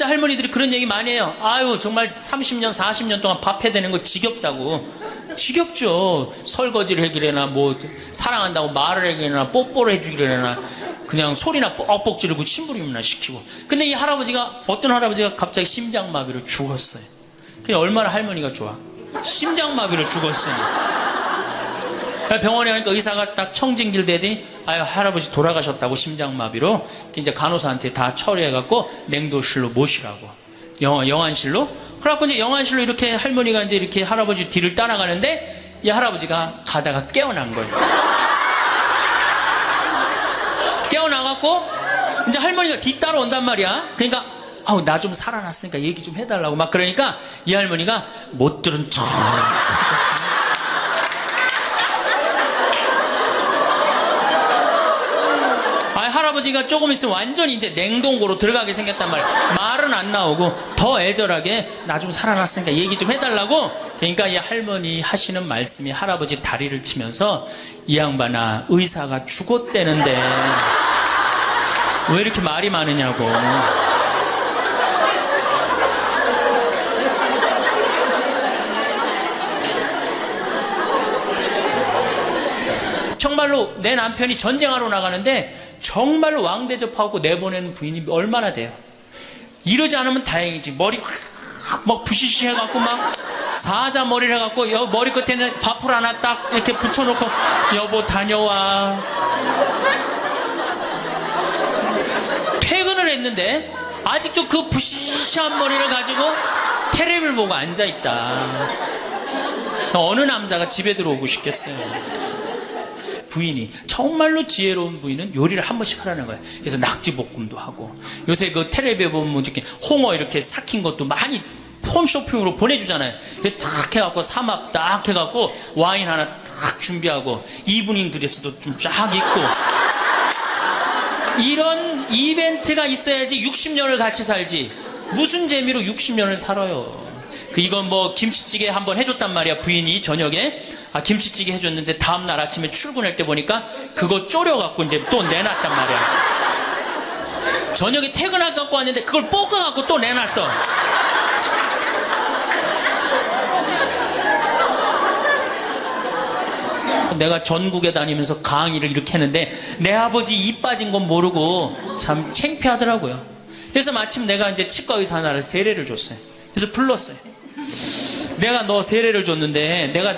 진짜 할머니들이 그런 얘기 많이 해요. 아유 정말 30년 40년 동안 밥 해대는 거 지겹다고. 지겹죠. 설거지를 해기래나 뭐 사랑한다고 말을 해기래나 뽀뽀를 해주기래나 그냥 소리나 뻑뻑 지르고 침부림이나 시키고. 근데 이 할아버지가, 어떤 할아버지가 갑자기 심장마비로 죽었어요. 그냥 얼마나 할머니가 좋아. 심장마비로 죽었어요. 병원에 가니까 의사가 딱 청진길 대더니 아유 할아버지 돌아가셨다고, 심장마비로. 이제 간호사한테 다 처리해갖고 냉동실로 모시라고, 영안실로. 그래갖고 이제 영안실로 이렇게 할머니가 이제 이렇게 할아버지 뒤를 따라가는데 이 할아버지가 가다가 깨어난 거예요. 깨어나갖고 이제 할머니가 뒤 따라온단 말이야. 그러니까 아우 나 좀 살아났으니까 얘기 좀 해달라고 막 그러니까 이 할머니가 못 들은 척. 할아버지가 조금 있으면 완전히 이제 냉동고로 들어가게 생겼단 말이야. 말은 안 나오고 더 애절하게 나 좀 살아났으니까 얘기 좀 해달라고. 그러니까 이 할머니 하시는 말씀이 할아버지 다리를 치면서 이 양반아 의사가 죽었대는데 왜 이렇게 말이 많으냐고. 정말로 내 남편이 전쟁하러 나가는데 정말로 왕대접하고 내보내는 부인이 얼마나 돼요. 이러지 않으면 다행이지. 머리 막 부시시 해갖고 막 사자 머리를 해갖고 머리 끝에는 밥풀 하나 딱 이렇게 붙여놓고 여보 다녀와. 퇴근을 했는데 아직도 그 부시시한 머리를 가지고 테레비를 보고 앉아있다. 어느 남자가 집에 들어오고 싶겠어요. 부인이, 정말로 지혜로운 부인은 요리를 한 번씩 하라는 거예요. 그래서 낙지볶음도 하고, 요새 그 텔레비에 보면 이렇게 홍어 이렇게 삭힌 것도 많이 홈쇼핑으로 보내주잖아요. 딱 해갖고 삼합 딱 해갖고 와인 하나 딱 준비하고 이브닝 드레스도 좀 쫙 입고, 이런 이벤트가 있어야지 60년을 같이 살지. 무슨 재미로 60년을 살아요. 이건 뭐 김치찌개 한번 해줬단 말이야, 부인이 저녁에. 김치찌개 해줬는데 다음날 아침에 출근할 때 보니까 그거 졸여갖고 이제 또 내놨단 말이야. 저녁에 퇴근할 갖고 왔는데 그걸 볶아갖고 또 내놨어. 내가 전국에 다니면서 강의를 이렇게 했는데 내 아버지 입 빠진 건 모르고 참 창피하더라고요. 그래서 마침 내가 이제 치과 의사 하나를 세례를 줬어요. 그래서 불렀어요. 내가 너 세례를 줬는데 내가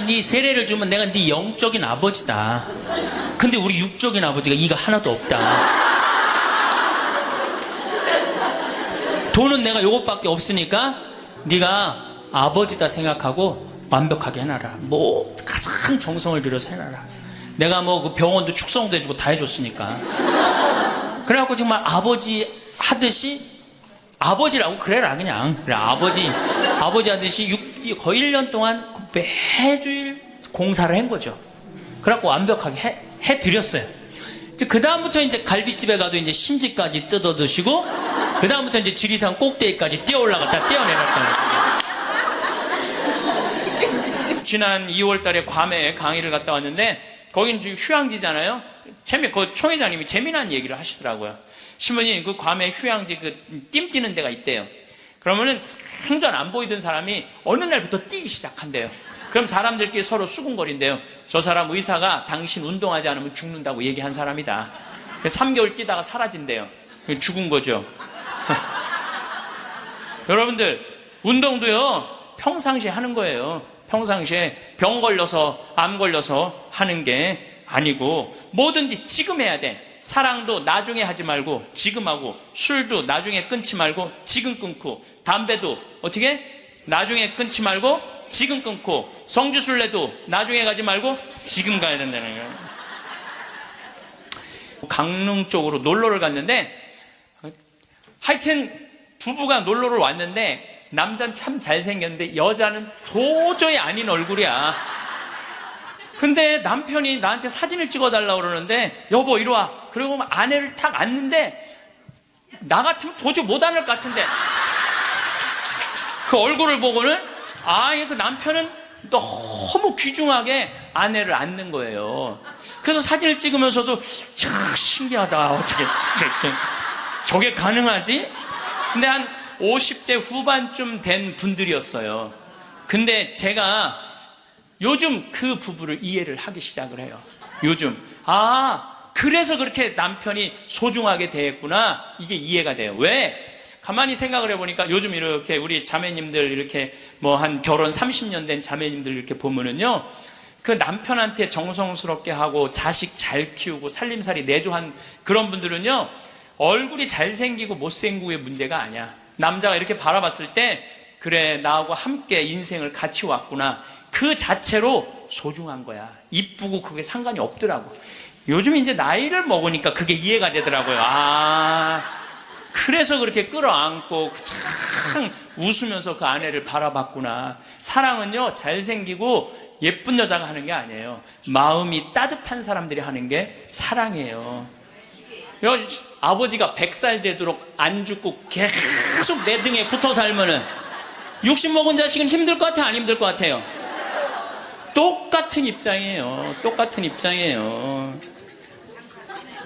네 세례를 주면 내가 네 영적인 아버지다. 근데 우리 육적인 아버지가 이가 하나도 없다. 돈은 내가 요것밖에 없으니까 네가 아버지다 생각하고 완벽하게 해놔라. 뭐 가장 정성을 들여서 해놔라. 내가 뭐 그 병원도 축성도 해주고 다 해줬으니까. 그래갖고 정말 아버지 하듯이, 아버지라고 그래라 그냥. 그래 아버지 하듯이 거의 1년 동안 매주일 공사를 한 거죠. 그래갖고 완벽하게 해드렸어요. 그 다음부터 이제 갈비집에 가도 이제 심지까지 뜯어 드시고, 그 다음부터 이제 지리산 꼭대기까지 뛰어 올라갔다 뛰어내렸다. 지난 2월 달에 괌에 강의를 갔다 왔는데, 거긴 휴양지잖아요. 그 총회장님이 재미난 얘기를 하시더라고요. 신부님, 그 괌에 휴양지 띠 뛰는 데가 있대요. 그러면은 생전 안 보이던 사람이 어느 날부터 뛰기 시작한대요. 그럼 사람들끼리 서로 수군거린대요. 저 사람 의사가 당신 운동하지 않으면 죽는다고 얘기한 사람이다. 3개월 뛰다가 사라진대요. 죽은 거죠. 여러분들, 운동도요 평상시에 하는 거예요. 평상시에 병 걸려서 암 걸려서 하는 게 아니고 뭐든지 지금 해야 돼. 사랑도 나중에 하지 말고 지금 하고, 술도 나중에 끊지 말고 지금 끊고, 담배도 어떻게 나중에 끊지 말고 지금 끊고, 성주순례도 나중에 가지 말고 지금 가야 된다는 거예요. 강릉 쪽으로 놀러를 갔는데, 하여튼 부부가 놀러를 왔는데 남자는 참 잘생겼는데 여자는 도저히 아닌 얼굴이야. 근데 남편이 나한테 사진을 찍어달라고 그러는데, 여보 이리 와. 그리고 아내를 탁 안는데 나 같으면 도저히 못 안을 것 같은데, 그 얼굴을 보고는 그 남편은 너무 귀중하게 아내를 안는 거예요. 그래서 사진을 찍으면서도 참 신기하다. 어떻게 저게 가능하지? 근데 한 50대 후반쯤 된 분들이었어요. 근데 제가 요즘 그 부부를 이해를 하기 시작을 해요. 요즘 그래서 그렇게 남편이 소중하게 대했구나, 이게 이해가 돼요. 왜? 가만히 생각을 해보니까 요즘 이렇게 우리 자매님들 이렇게 뭐 한 결혼 30년 된 자매님들 이렇게 보면은요, 그 남편한테 정성스럽게 하고 자식 잘 키우고 살림살이 내조한 그런 분들은요, 얼굴이 잘생기고 못생기고의 문제가 아니야. 남자가 이렇게 바라봤을 때 그래, 나하고 함께 인생을 같이 왔구나, 그 자체로 소중한 거야. 이쁘고 그게 상관이 없더라고. 요즘 이제 나이를 먹으니까 그게 이해가 되더라고요. 그래서 그렇게 끌어안고 참 웃으면서 그 아내를 바라봤구나. 사랑은요, 잘생기고 예쁜 여자가 하는 게 아니에요. 마음이 따뜻한 사람들이 하는 게 사랑이에요. 아버지가 100살 되도록 안 죽고 계속 내 등에 붙어 살면은 60 먹은 자식은 힘들 것 같아요, 안 힘들 것 같아요? 똑같은 입장이에요. 똑같은 입장이에요.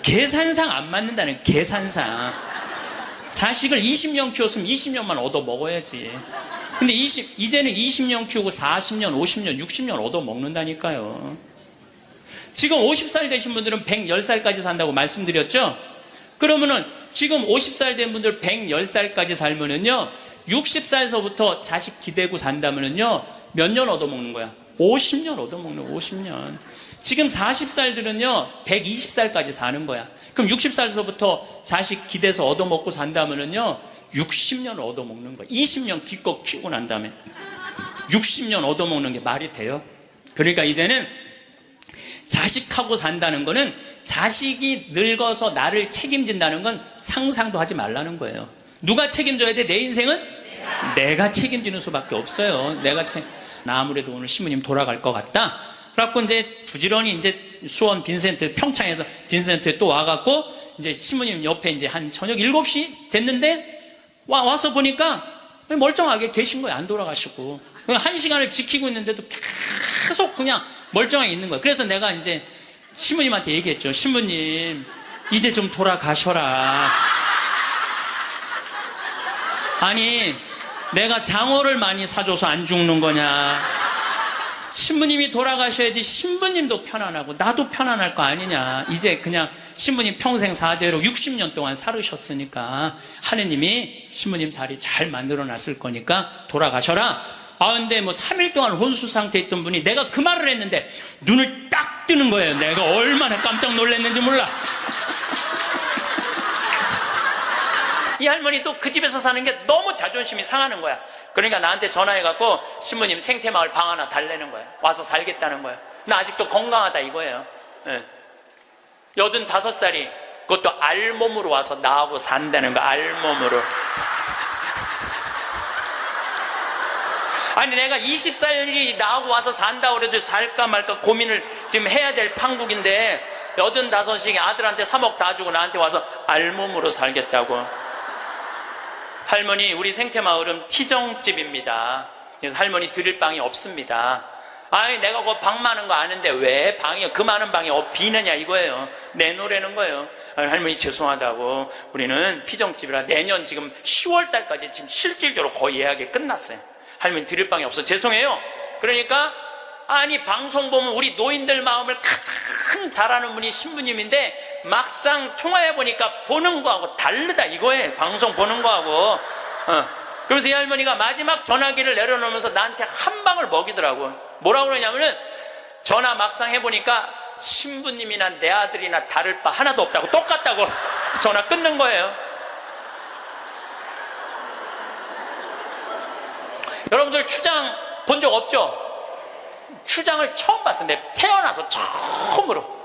계산상 안 맞는다는, 계산상. 자식을 20년 키웠으면 20년만 얻어 먹어야지. 근데 이제는 20년 키우고 40년, 50년, 60년 얻어 먹는다니까요. 지금 50살 되신 분들은 110살까지 산다고 말씀드렸죠? 그러면은 지금 50살 된 분들 110살까지 살면은요, 60살서부터 자식 기대고 산다면은요, 몇 년 얻어 먹는 거야? 50년 얻어먹는, 50년. 지금 40살들은요 120살까지 사는 거야. 그럼 60살서부터 자식 기대서 얻어먹고 산다면은요 60년 얻어먹는 거야. 20년 기껏 키우고 난 다음에 60년 얻어먹는 게 말이 돼요? 그러니까 이제는 자식하고 산다는 거는, 자식이 늙어서 나를 책임진다는 건 상상도 하지 말라는 거예요. 누가 책임져야 돼? 내 인생은? 내가 책임지는 수밖에 없어요. 나 아무래도 오늘 신부님 돌아갈 것 같다. 그래갖고 이제 부지런히 이제 수원 빈센트, 평창에서 빈센트에 또 와갖고 이제 신부님 옆에 이제 한 저녁 7시 됐는데 와서 보니까 멀쩡하게 계신 거예요. 안 돌아가시고. 1시간을 지키고 있는데도 계속 그냥 멀쩡하게 있는 거예요. 그래서 내가 이제 신부님한테 얘기했죠. 신부님, 이제 좀 돌아가셔라. 아니, 내가 장어를 많이 사줘서 안 죽는 거냐? 신부님이 돌아가셔야지 신부님도 편안하고 나도 편안할 거 아니냐. 이제 그냥 신부님 평생 사죄로 60년 동안 살으셨으니까 하느님이 신부님 자리 잘 만들어 놨을 거니까 돌아가셔라. 근데 뭐 3일 동안 혼수 상태에 있던 분이 내가 그 말을 했는데 눈을 딱 뜨는 거예요. 내가 얼마나 깜짝 놀랐는지 몰라. 이 할머니도 그 집에서 사는 게 너무 자존심이 상하는 거야. 그러니까 나한테 전화해갖고 신부님 생태마을 방 하나 달래는 거야. 와서 살겠다는 거야. 나 아직도 건강하다 이거예요. 85살이 그것도 알몸으로 와서 나하고 산다는 거야. 알몸으로. 아니, 내가 20살이 나하고 와서 산다고 그래도 살까 말까 고민을 지금 해야 될 판국인데 85이 아들한테 3억 다 주고 나한테 와서 알몸으로 살겠다고. 할머니, 우리 생태마을은 피정집입니다. 그래서 할머니 드릴 방이 없습니다. 내가 그 방 많은 거 아는데 왜 방이, 그 많은 방이 비느냐 이거예요. 내놓으라는 거예요. 할머니 죄송하다고, 우리는 피정집이라 내년 지금 10월 달까지 지금 실질적으로 거의 예약이 끝났어요. 할머니 드릴 방이 없어. 죄송해요. 그러니까 방송 보면 우리 노인들 마음을 가장 잘하는 분이 신부님인데 막상 통화해보니까 보는 거하고 다르다 이거예요. 방송 보는 거하고. 그래서 이 할머니가 마지막 전화기를 내려놓으면서 나한테 한 방을 먹이더라고. 뭐라고 그러냐면은, 전화 막상 해보니까 신부님이나 내 아들이나 다를 바 하나도 없다고, 똑같다고 전화 끊는 거예요. 여러분들 추장 본 적 없죠? 추장을 처음 봤어요. 내가 태어나서 처음으로.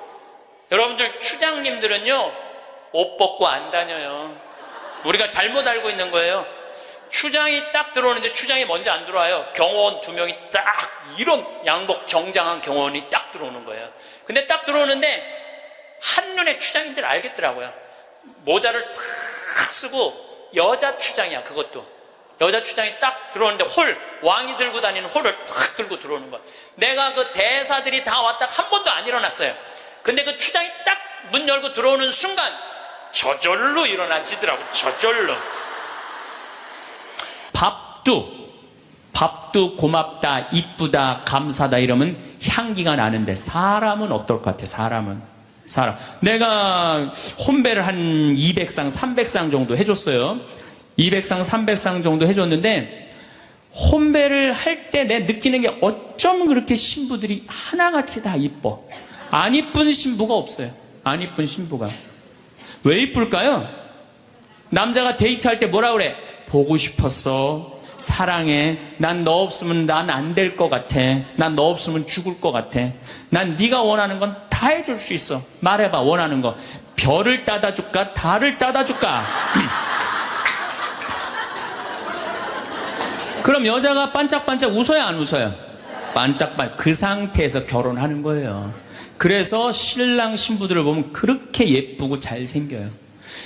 여러분들 추장님들은요 옷 벗고 안 다녀요. 우리가 잘못 알고 있는 거예요. 추장이 딱 들어오는데 추장이 먼저 안 들어와요. 경호원 2명이 딱, 이런 양복 정장한 경호원이 딱 들어오는 거예요. 근데 딱 들어오는데 한눈에 추장인 줄 알겠더라고요. 모자를 탁 쓰고, 여자 추장이야. 그것도 여자 추장이 딱 들어오는데 왕이 들고 다니는 홀을 탁 들고 들어오는 거야. 내가 그 대사들이 다 왔다 한 번도 안 일어났어요. 근데 그 추장이 딱 문 열고 들어오는 순간 저절로 일어나지더라고. 저절로. 밥도 고맙다, 이쁘다, 감사다 이러면 향기가 나는데 사람은 어떨 것 같아? 사람. 내가 혼배를 한 200상, 300상 정도 해줬어요. 200상, 300상 정도 해줬는데 혼배를 할 때 내 느끼는 게 어쩜 그렇게 신부들이 하나같이 다 이뻐. 안 이쁜 신부가 없어요. 안 이쁜 신부가. 왜 이쁠까요? 남자가 데이트할 때 뭐라 그래? 보고 싶었어. 사랑해. 난 너 없으면 난 안 될 것 같아. 난 너 없으면 죽을 것 같아. 난 네가 원하는 건 다 해줄 수 있어. 말해봐, 원하는 거. 별을 따다 줄까? 달을 따다 줄까? 그럼 여자가 반짝반짝 웃어요, 안 웃어요? 반짝반짝. 그 상태에서 결혼하는 거예요. 그래서 신랑 신부들을 보면 그렇게 예쁘고 잘생겨요.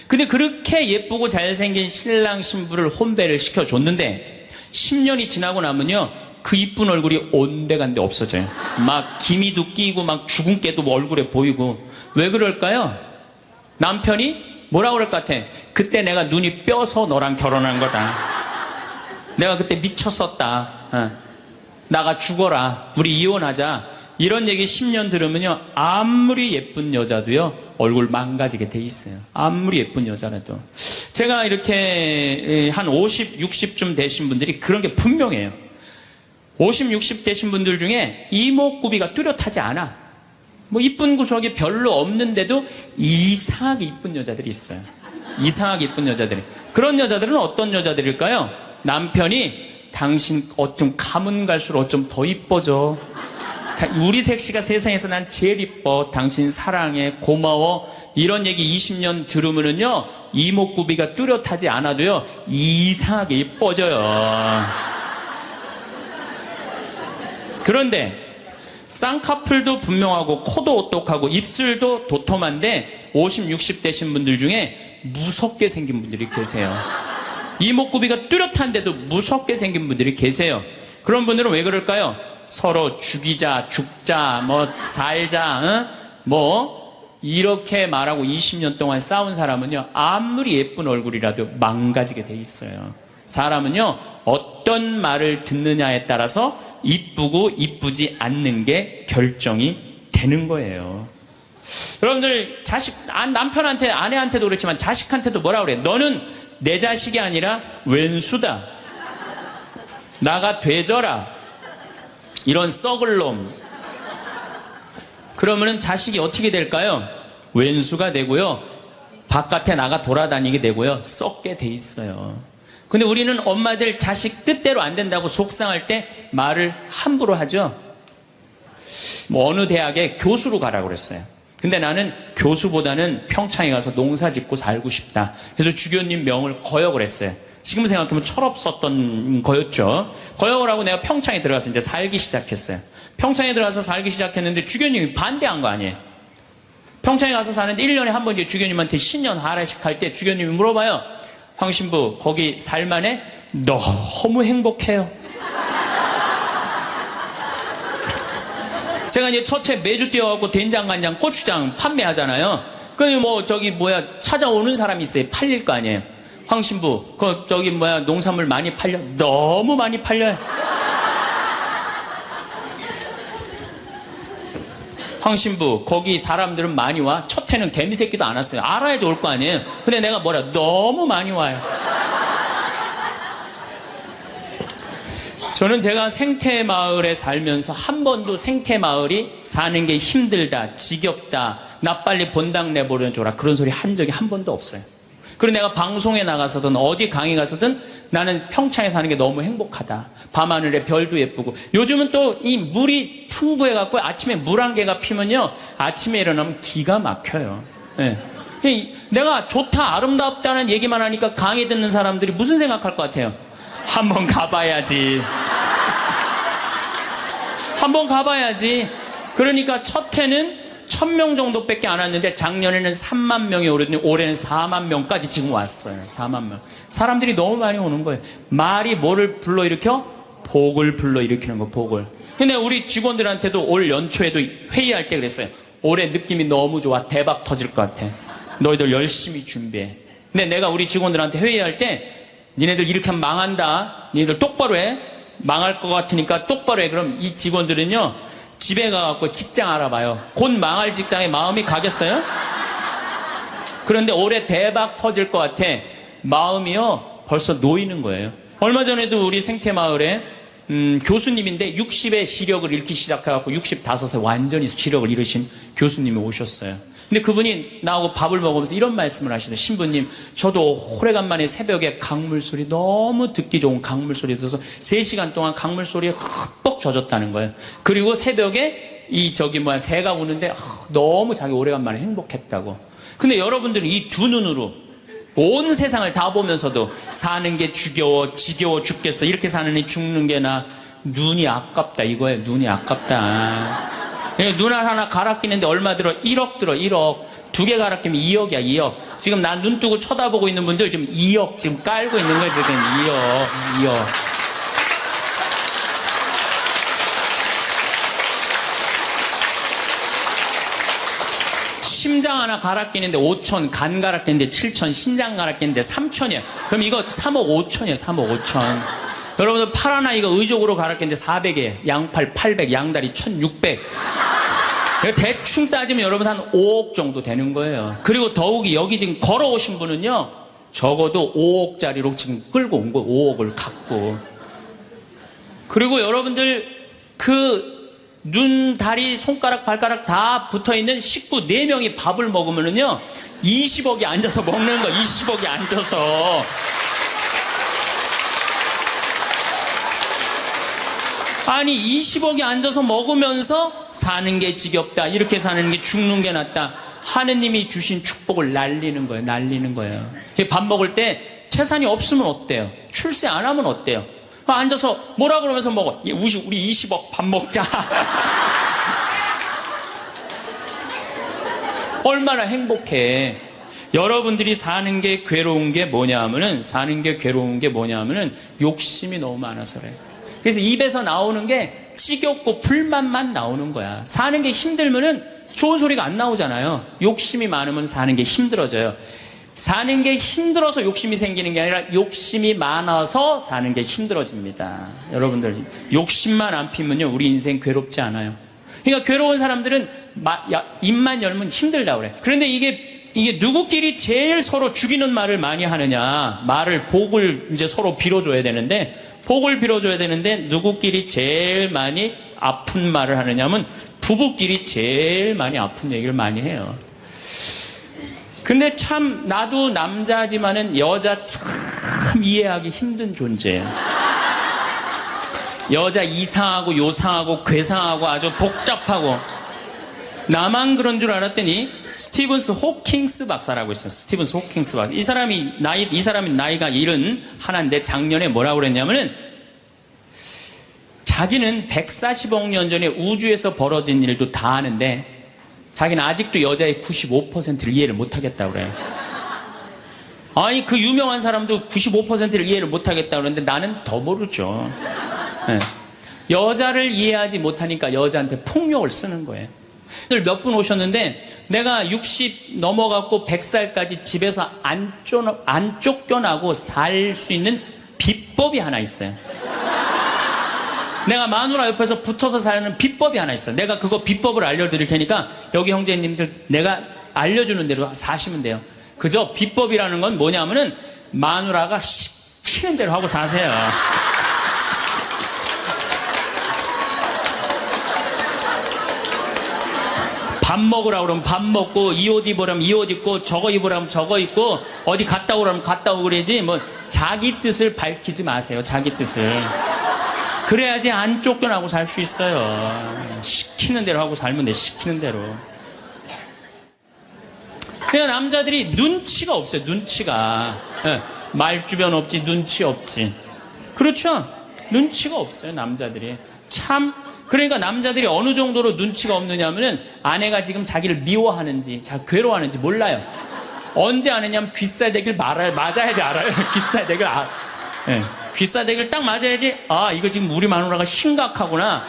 근데 그렇게 예쁘고 잘생긴 신랑 신부를 혼배를 시켜줬는데 10년이 지나고 나면요, 그 이쁜 얼굴이 온데간데 없어져요. 막 기미도 끼고 막 주근깨도 얼굴에 보이고. 왜 그럴까요? 남편이 뭐라 그럴 것 같아? 그때 내가 눈이 뼈서 너랑 결혼한 거다. 내가 그때 미쳤었다. 나가 죽어라. 우리 이혼하자. 이런 얘기 10년 들으면요, 아무리 예쁜 여자도요, 얼굴 망가지게 돼 있어요. 아무리 예쁜 여자라도. 제가 이렇게 한 50, 60쯤 되신 분들이 그런 게 분명해요. 50, 60 되신 분들 중에 이목구비가 뚜렷하지 않아. 뭐 이쁜 구석이 별로 없는데도 이상하게 이쁜 여자들이 있어요. 이상하게 이쁜 여자들이. 그런 여자들은 어떤 여자들일까요? 남편이 당신 어쩜 가면 갈수록 어쩜 더 이뻐져. 우리 색시가 세상에서 난 제일 이뻐. 당신 사랑해. 고마워. 이런 얘기 20년 들으면은요, 이목구비가 뚜렷하지 않아도요, 이상하게 이뻐져요. 그런데 쌍꺼풀도 분명하고 코도 오똑하고 입술도 도톰한데 50, 60 되신 분들 중에 무섭게 생긴 분들이 계세요. 이목구비가 뚜렷한데도 무섭게 생긴 분들이 계세요. 그런 분들은 왜 그럴까요? 서로 죽이자, 죽자, 뭐 살자, 뭐 이렇게 말하고 20년 동안 싸운 사람은요, 아무리 예쁜 얼굴이라도 망가지게 돼 있어요. 사람은요, 어떤 말을 듣느냐에 따라서 이쁘고 이쁘지 않는 게 결정이 되는 거예요. 여러분들 남편한테, 아내한테도 그렇지만 자식한테도 뭐라 그래? 너는 내 자식이 아니라 왼수다. 나가 되져라. 이런 썩을 놈. 그러면은 자식이 어떻게 될까요? 왼수가 되고요, 바깥에 나가 돌아다니게 되고요, 썩게 돼 있어요. 근데 우리는 엄마들 자식 뜻대로 안 된다고 속상할 때 말을 함부로 하죠. 뭐 어느 대학에 교수로 가라고 그랬어요. 근데 나는 교수보다는 평창에 가서 농사 짓고 살고 싶다. 그래서 주교님 명을 거역을 했어요. 지금 생각하면 철없었던 거였죠. 거역을 하고 내가 평창에 들어가서 이제 살기 시작했어요. 평창에 들어가서 살기 시작했는데 주교님이 반대한 거 아니에요. 평창에 가서 사는데 1년에 한 번 이제 주교님한테 신년 하례식 할 때 주교님이 물어봐요. 황 신부, 거기 살만해? 너무 행복해요. 제가 이제 첫째 매주 뛰어갖고 된장, 간장, 고추장 판매하잖아요. 찾아오는 사람이 있어요. 팔릴 거 아니에요. 황 신부, 농산물 많이 팔려? 너무 많이 팔려요. 황 신부, 거기 사람들은 많이 와? 첫 해는 개미 새끼도 안 왔어요. 알아야지 올 거 아니에요. 근데 내가 너무 많이 와요. 저는 제가 생태마을에 살면서 한 번도 생태마을이 사는 게 힘들다, 지겹다, 나 빨리 본당 내보내줘라, 그런 소리 한 적이 한 번도 없어요. 그리고 내가 방송에 나가서든 어디 강의 가서든 나는 평창에 사는 게 너무 행복하다. 밤하늘에 별도 예쁘고. 요즘은 또 이 물이 풍부해갖고 아침에 물 한 개가 피면요, 아침에 일어나면 기가 막혀요. 네. 내가 좋다, 아름답다는 얘기만 하니까 강의 듣는 사람들이 무슨 생각할 것 같아요? 한번 가봐야지. 한번 가봐야지. 그러니까 첫 해는 1000명 정도밖에 안 왔는데 작년에는 3만 명이 오르더니 올해는 4만 명까지 지금 왔어요. 4만 명. 사람들이 너무 많이 오는 거예요. 말이 뭐를 불러일으켜? 복을 불러일으키는 거, 복을. 근데 우리 직원들한테도 올 연초에도 회의할 때 그랬어요. 올해 느낌이 너무 좋아. 대박 터질 것 같아. 너희들 열심히 준비해. 근데 내가 우리 직원들한테 회의할 때 니네들 이렇게 하면 망한다. 니네들 똑바로 해. 망할 것 같으니까 똑바로 해. 그럼 이 직원들은요, 집에 가갖고 직장 알아봐요. 곧 망할 직장에 마음이 가겠어요? 그런데 올해 대박 터질 것 같아. 마음이요, 벌써 놓이는 거예요. 얼마 전에도 우리 생태마을에 교수님인데 60에 시력을 잃기 시작해갖고 65세 완전히 시력을 잃으신 교수님이 오셨어요. 근데 그분이 나하고 밥을 먹으면서 이런 말씀을 하시더라고요. 신부님, 저도 오래간만에 새벽에 강물 소리, 너무 듣기 좋은 강물 소리 들어서 3시간 동안 강물 소리에 흠뻑 젖었다는 거예요. 그리고 새벽에 새가 우는데 너무 자기 오래간만에 행복했다고. 근데 여러분들은 이 두 눈으로 온 세상을 다 보면서도 사는 게 지겨워 죽겠어. 이렇게 사는 게 죽는 게 나. 눈이 아깝다 이거예요. 눈이 아깝다. 눈알 하나 갈아 끼는데 얼마 들어? 1억 들어. 1억. 2개 갈아 끼면 2억이야. 2억. 지금 난 눈 뜨고 쳐다보고 있는 분들 지금 2억 지금 깔고 있는 거예요. 지금 2억. 심장 하나 갈아 끼는데 5천, 간 갈아 끼는데 7천, 신장 갈아 끼는데 3천이야. 그럼 이거 3억 5천이야. 3억 5천. 여러분들 팔 하나 이거 의족으로 갈아 끼는데 400이에요. 양팔 800, 양다리 1600. 대충 따지면 여러분 한 5억 정도 되는 거예요. 그리고 더욱이 여기 지금 걸어오신 분은요, 적어도 5억짜리로 지금 끌고 온 거예요. 5억을 갖고. 그리고 여러분들 눈, 다리, 손가락, 발가락 다 붙어있는 식구 4명이 밥을 먹으면은요, 20억이 앉아서 먹는 거, 20억이 앉아서. 아니, 20억이 앉아서 먹으면서 사는 게 지겹다, 이렇게 사는 게 죽는 게 낫다. 하느님이 주신 축복을 날리는 거예요. 날리는 거예요. 밥 먹을 때 재산이 없으면 어때요? 출세 안 하면 어때요? 앉아서 뭐라 그러면서 먹어. 우리 20억 밥 먹자. 얼마나 행복해. 여러분들이 사는 게 괴로운 게 뭐냐면은 욕심이 너무 많아서 그래. 그래서 입에서 나오는 게 지겹고 불만만 나오는 거야. 사는 게 힘들면은 좋은 소리가 안 나오잖아요. 욕심이 많으면 사는 게 힘들어져요. 사는 게 힘들어서 욕심이 생기는 게 아니라 욕심이 많아서 사는 게 힘들어집니다. 여러분들 욕심만 안 피면요, 우리 인생 괴롭지 않아요. 그러니까 괴로운 사람들은 입만 열면 힘들다 그래. 그런데 이게 누구끼리 제일 서로 죽이는 말을 많이 하느냐. 복을 이제 서로 빌어줘야 되는데, 누구끼리 제일 많이 아픈 말을 하느냐면 부부끼리 제일 많이 아픈 얘기를 많이 해요. 근데 참 나도 남자지만은 여자 참 이해하기 힘든 존재예요. 여자 이상하고 요상하고 괴상하고 아주 복잡하고. 나만 그런 줄 알았더니 스티븐스 호킹스 박사라고 있어요. 스티븐스 호킹스 박사. 이 사람이 나이가 71인데 작년에 뭐라고 그랬냐면은, 자기는 140억 년 전에 우주에서 벌어진 일도 다 아는데 자기는 아직도 여자의 95%를 이해를 못하겠다고 그래요. 아니, 그 유명한 사람도 95%를 이해를 못하겠다고 그러는데 나는 더 모르죠. 네. 여자를 이해하지 못하니까 여자한테 폭력을 쓰는 거예요. 몇 분 오셨는데 내가 60 넘어갖고 100살까지 집에서 안 쫓겨나고 살 수 있는 비법이 하나 있어요. 내가 마누라 옆에서 붙어서 사는 비법이 하나 있어. 내가 그거 비법을 알려드릴 테니까 여기 형제님들 내가 알려주는 대로 사시면 돼요. 그저 비법이라는 건 뭐냐면은 마누라가 시키는 대로 하고 사세요. 밥 먹으라고 그러면 밥 먹고, 이 옷 입으라면 이 옷 입고, 저거 입으라면 저거 입고, 어디 갔다 오라면 갔다 오고 그러지, 자기 뜻을 밝히지 마세요. 자기 뜻을. 그래야지 안 쫓겨나고 살 수 있어요. 시키는 대로 하고 살면 돼. 시키는 대로. 그냥 남자들이 눈치가 없어요. 눈치가. 말주변 없지, 눈치 없지. 그렇죠? 눈치가 없어요. 남자들이. 참. 그러니까 남자들이 어느 정도로 눈치가 없느냐면은 아내가 지금 자기를 미워하는지, 괴로워하는지 몰라요. 언제 아느냐면 귀싸대기를 맞아야지 알아요. 귀싸대기를 네. 귀싸대기를 딱 맞아야지, 아, 이거 지금 우리 마누라가 심각하구나.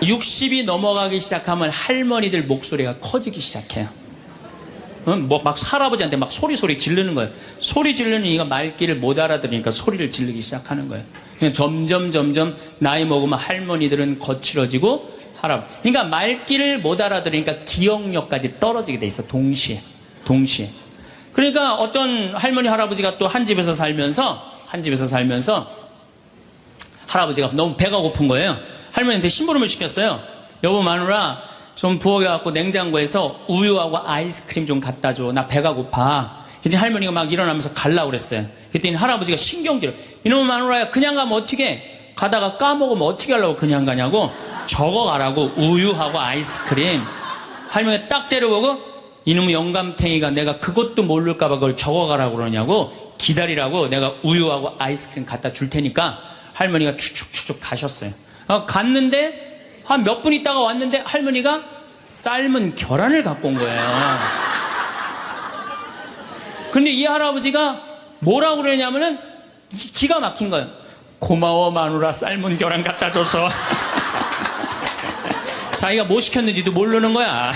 60이 넘어가기 시작하면 할머니들 목소리가 커지기 시작해요. 뭐 막 할아버지한테 막 소리 지르는 거예요. 소리 지르는 이가 말귀를 못 알아들으니까 소리를 지르기 시작하는 거예요. 그냥 점점 나이 먹으면 할머니들은 거칠어지고 그러니까 말귀를 못 알아들으니까 기억력까지 떨어지게 돼 있어. 동시에. 그러니까 어떤 할머니 할아버지가 또 한 집에서 살면서 할아버지가 너무 배가 고픈 거예요. 할머니한테 심부름을 시켰어요. 여보 마누라 좀 부엌에갖고 냉장고에서 우유하고 아이스크림 좀 갖다 줘. 나 배가 고파. 그랬더니 할머니가 막 일어나면서 가려고 그랬어요. 그랬더니 할아버지가 신경질을. 이놈의 마누라야 그냥 가면 어떻게 가다가 까먹으면 어떻게 하려고 그냥 가냐고. 적어가라고. 우유하고 아이스크림. 할머니가 딱 째려보고 이놈의 영감탱이가 내가 그것도 모를까봐 그걸 적어가라고 그러냐고. 기다리라고 내가 우유하고 아이스크림 갖다 줄 테니까. 할머니가 추측 가셨어요. 갔는데 한 몇 분 있다가 왔는데 할머니가 삶은 계란을 갖고 온 거예요. 근데 이 할아버지가 뭐라고 그러냐면은 기가 막힌 거예요. 고마워 마누라 삶은 계란 갖다 줘서. 자기가 뭐 시켰는지도 모르는 거야.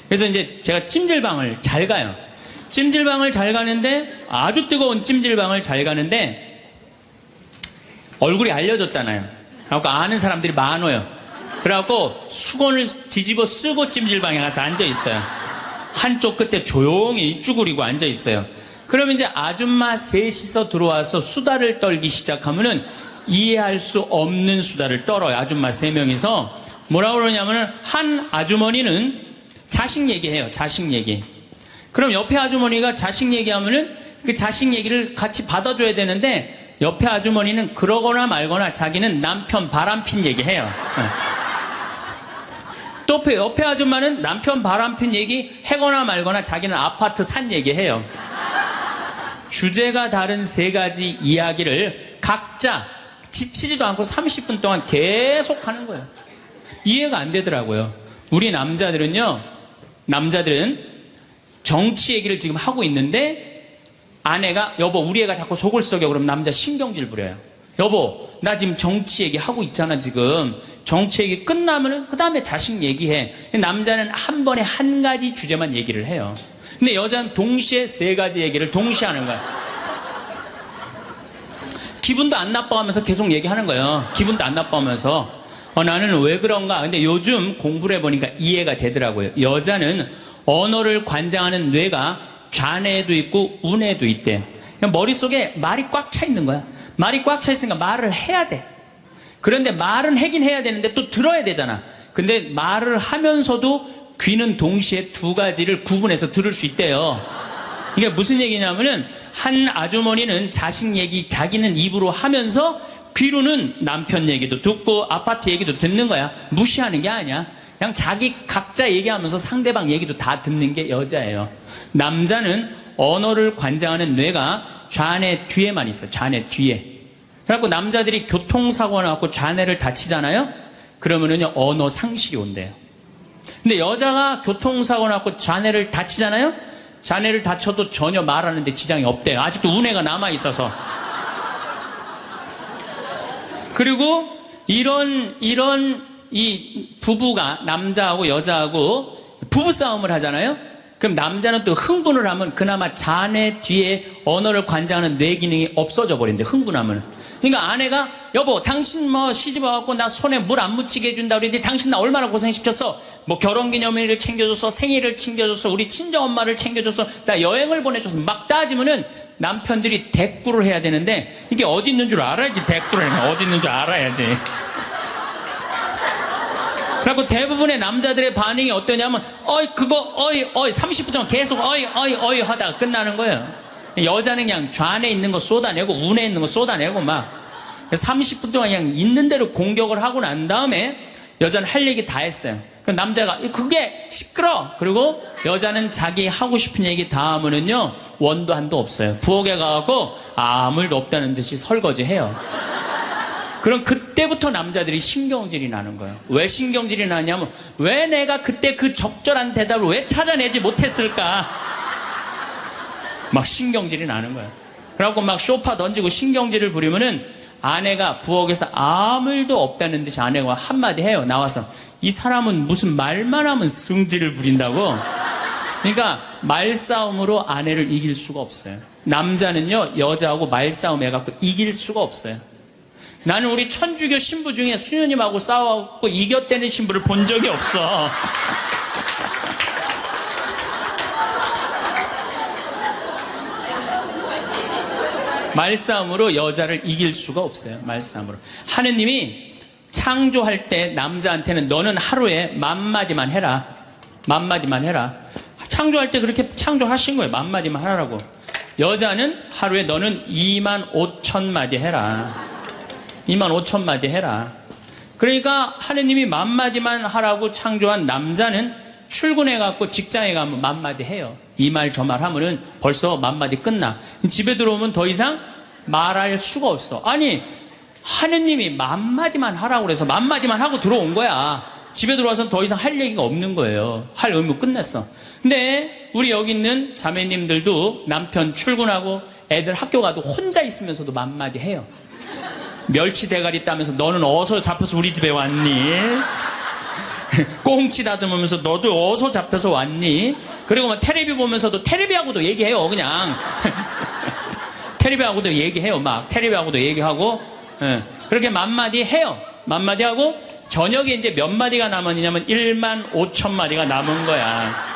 그래서 이제 제가 찜질방을 잘 가요. 찜질방을 잘 가는데 아주 뜨거운 찜질방을 잘 가는데 얼굴이 알려졌잖아요. 그래갖고 아는 사람들이 많아요. 그래갖고 수건을 뒤집어 쓰고 찜질방에 가서 앉아있어요. 한쪽 끝에 조용히 쭈그리고 앉아있어요. 그러면 이제 아줌마 셋이서 들어와서 수다를 떨기 시작하면은 이해할 수 없는 수다를 떨어요. 아줌마 3명이서. 뭐라고 그러냐면은 한 아주머니는 자식 얘기해요. 자식 얘기. 그럼 옆에 아주머니가 자식 얘기하면은 그 자식 얘기를 같이 받아줘야 되는데 옆에 아주머니는 그러거나 말거나 자기는 남편 바람핀 얘기해요. 또 옆에 아줌마는 남편 바람핀 얘기 해거나 말거나 자기는 아파트 산 얘기해요. 주제가 다른 3가지 이야기를 각자 지치지도 않고 30분 동안 계속 하는 거예요. 이해가 안 되더라고요. 우리 남자들은 정치 얘기를 지금 하고 있는데 아내가 여보 우리 애가 자꾸 속을 썩여 그러면 남자 신경질 부려요. 여보 나 지금 정치 얘기하고 있잖아. 지금 정치 얘기 끝나면은 그 다음에 자식 얘기해. 남자는 한 번에 한 가지 주제만 얘기를 해요. 근데 여자는 동시에 3가지 얘기를 동시에 하는 거야. 기분도 안 나빠하면서 계속 얘기하는 거예요. 기분도 안 나빠하면서 나는 왜 그런가. 근데 요즘 공부를 해보니까 이해가 되더라고요. 여자는 언어를 관장하는 뇌가 좌뇌도 있고 우뇌도 있대요. 머릿속에 말이 꽉 차 있는 거야. 말이 꽉 차 있으니까 말을 해야 돼. 그런데 말은 하긴 해야 되는데 또 들어야 되잖아. 근데 말을 하면서도 귀는 동시에 2가지를 구분해서 들을 수 있대요. 이게 무슨 얘기냐면은 한 아주머니는 자식 얘기 자기는 입으로 하면서 귀로는 남편 얘기도 듣고 아파트 얘기도 듣는 거야. 무시하는 게 아니야. 그냥 자기 각자 얘기하면서 상대방 얘기도 다 듣는 게 여자예요. 남자는 언어를 관장하는 뇌가 좌뇌 뒤에만 있어요. 좌뇌 뒤에. 그래갖고 남자들이 교통사고 나갖고 좌뇌를 다치잖아요. 그러면은요 언어 상실이 온대요. 근데 여자가 교통사고 나갖고 좌뇌를 다치잖아요. 좌뇌를 다쳐도 전혀 말하는데 지장이 없대요. 아직도 우뇌가 남아있어서. 그리고 이런 이 부부가 남자하고 여자하고 부부싸움을 하잖아요. 그럼 남자는 또 흥분을 하면 그나마 자네 뒤에 언어를 관장하는 뇌 기능이 없어져 버린대. 흥분하면. 그러니까 아내가 여보 당신 뭐 시집 와갖고 나 손에 물 안 묻히게 해준다 그랬는데 당신 나 얼마나 고생시켰어. 뭐 결혼기념일을 챙겨줬어. 생일을 챙겨줬어. 우리 친정엄마를 챙겨줬어. 나 여행을 보내줬어. 막 따지면은 남편들이 대꾸를 해야 되는데 이게 어디 있는 줄 알아야지. 대꾸를 해야 어디 있는 줄 알아야지. 그리고 대부분의 남자들의 반응이 어떠냐면 그거 30분 동안 계속 어이 하다가 끝나는 거예요. 여자는 그냥 좌뇌에 있는 거 쏟아내고 우뇌에 있는 거 쏟아내고 막 30분 동안 그냥 있는 대로 공격을 하고 난 다음에 여자는 할 얘기 다 했어요. 그 남자가 그게 시끄러. 그리고 여자는 자기 하고 싶은 얘기 다 하면은요 원도 한도 없어요. 부엌에 가고 아무 일도 없다는 듯이 설거지해요. 그럼 그때부터 남자들이 신경질이 나는 거예요. 왜 신경질이 나냐면 왜 내가 그때 그 적절한 대답을 왜 찾아내지 못했을까? 막 신경질이 나는 거예요. 그래갖고 막 쇼파 던지고 신경질을 부리면은 아내가 부엌에서 아무 일도 없다는 듯이 아내가 한마디 해요. 나와서. 이 사람은 무슨 말만 하면 승질을 부린다고. 그러니까 말싸움으로 아내를 이길 수가 없어요. 남자는요, 여자하고 말싸움 해갖고 이길 수가 없어요. 나는 우리 천주교 신부 중에 수녀님하고 싸워갖고 이겼다는 신부를 본 적이 없어. 말싸움으로 여자를 이길 수가 없어요. 말싸움으로. 하느님이 창조할 때 남자한테는 너는 하루에 10,000마디만 해라. 10,000마디만 해라. 창조할 때 그렇게 창조하신 거예요. 10,000마디만 하라고. 여자는 하루에 너는 25,000마디 해라. 25,000마디 해라. 그러니까 하느님이 10,000마디만 하라고 창조한 남자는 출근해갖고 직장에 가면 10,000마디 해요. 이 말 저 말 하면은 벌써 10,000마디 끝나. 집에 들어오면 더 이상 말할 수가 없어. 아니, 하느님이 10,000마디만 하라고 그래서 10,000마디만 하고 들어온 거야. 집에 들어와서는 더 이상 할 얘기가 없는 거예요. 할 의무 끝냈어. 근데 우리 여기 있는 자매님들도 남편 출근하고 애들 학교 가도 혼자 있으면서도 10,000마디 해요. 멸치 대가리 따면서 너는 어디서 잡혀서 우리 집에 왔니? 꽁치 다듬으면서 너도 어디서 잡혀서 왔니? 그리고 막 테레비 보면서도 테레비하고도 얘기해요. 그냥 테레비하고도 얘기해요. 막 테레비하고도 얘기하고 그렇게 10,000마디 해요. 10,000마디 하고 저녁에 이제 몇 마디가 남았냐면 15,000마디가 남은 거야.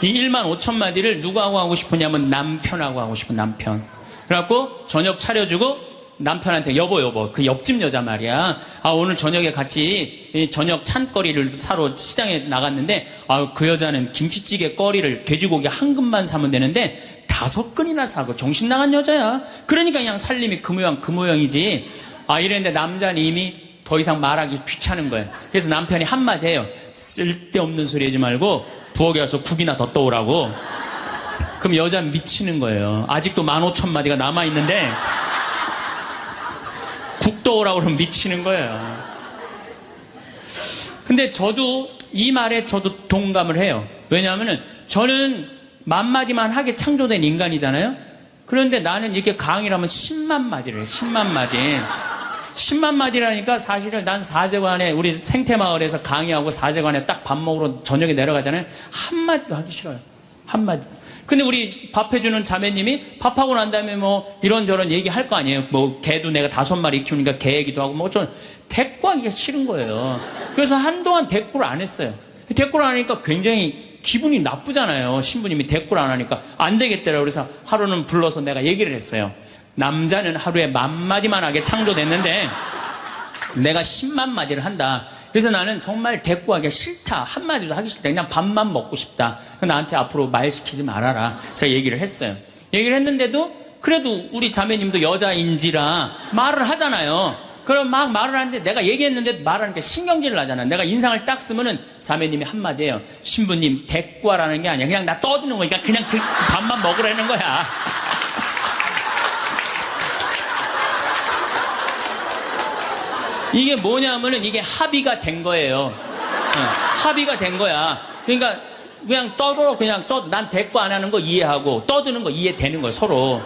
이 15,000마디를 누구하고 하고 싶으냐면 남편하고 하고 싶은 남편. 그래갖고 저녁 차려주고 남편한테 여보 그 옆집 여자 말이야. 아 오늘 저녁에 같이 저녁 찬거리를 사러 시장에 나갔는데 그 여자는 김치찌개 거리를 돼지고기 한 근만 사면 되는데 5근이나 사고 정신 나간 여자야. 그러니까 그냥 살림이 그 모양이지. 이랬는데 남자는 이미 더 이상 말하기 귀찮은 거예요. 그래서 남편이 한마디 해요. 쓸데없는 소리 하지 말고 부엌에 가서 국이나 더 떠오라고. 그럼 여자는 미치는 거예요. 아직도 15,000마디가 남아있는데 국 떠오라고 그러면 미치는 거예요. 근데 저도 이 말에 저도 동감을 해요. 왜냐하면 저는 10,000마디만 하게 창조된 인간이잖아요. 그런데 나는 이렇게 강의를 하면 100,000마디를 해요. 100,000마디. 100,000마디라니까 사실은 난 사제관에 우리 생태마을에서 강의하고 사제관에 딱 밥 먹으러 저녁에 내려가잖아요. 한마디도 하기 싫어요. 한마디. 근데 우리 밥 해주는 자매님이 밥하고 난 다음에 뭐 이런저런 얘기할 거 아니에요. 뭐 개도 내가 5마리 키우니까 개 얘기도 하고 뭐 좀 대꾸하기가 싫은 거예요. 그래서 한동안 대꾸를 안 했어요. 대꾸를 안 하니까 굉장히 기분이 나쁘잖아요. 신부님이 대꾸를 안 하니까 안 되겠더라고요. 그래서 하루는 불러서 내가 얘기를 했어요. 남자는 하루에 10,000마디만 하게 창조됐는데 내가 100,000마디를 한다. 그래서 나는 정말 대꾸하기가 싫다. 한마디도 하기 싫다. 그냥 밥만 먹고 싶다. 나한테 앞으로 말 시키지 말아라. 제가 얘기를 했어요. 얘기를 했는데도 그래도 우리 자매님도 여자인지라 말을 하잖아요. 그럼 막 말을 하는데 내가 얘기했는데 말하니까 신경질을 나잖아. 내가 인상을 딱 쓰면은 자매님이 한마디 해요. 신부님 대꾸하라는 게 아니야. 그냥 나 떠드는 거니까 그냥 밥만 먹으라는 거야. 이게 뭐냐면은 이게 합의가 된 거예요. 합의가 된 거야. 그러니까 그냥 떠들어 그냥 난 대꾸 안 하는 거 이해하고 떠드는 거 이해되는 거예요. 서로.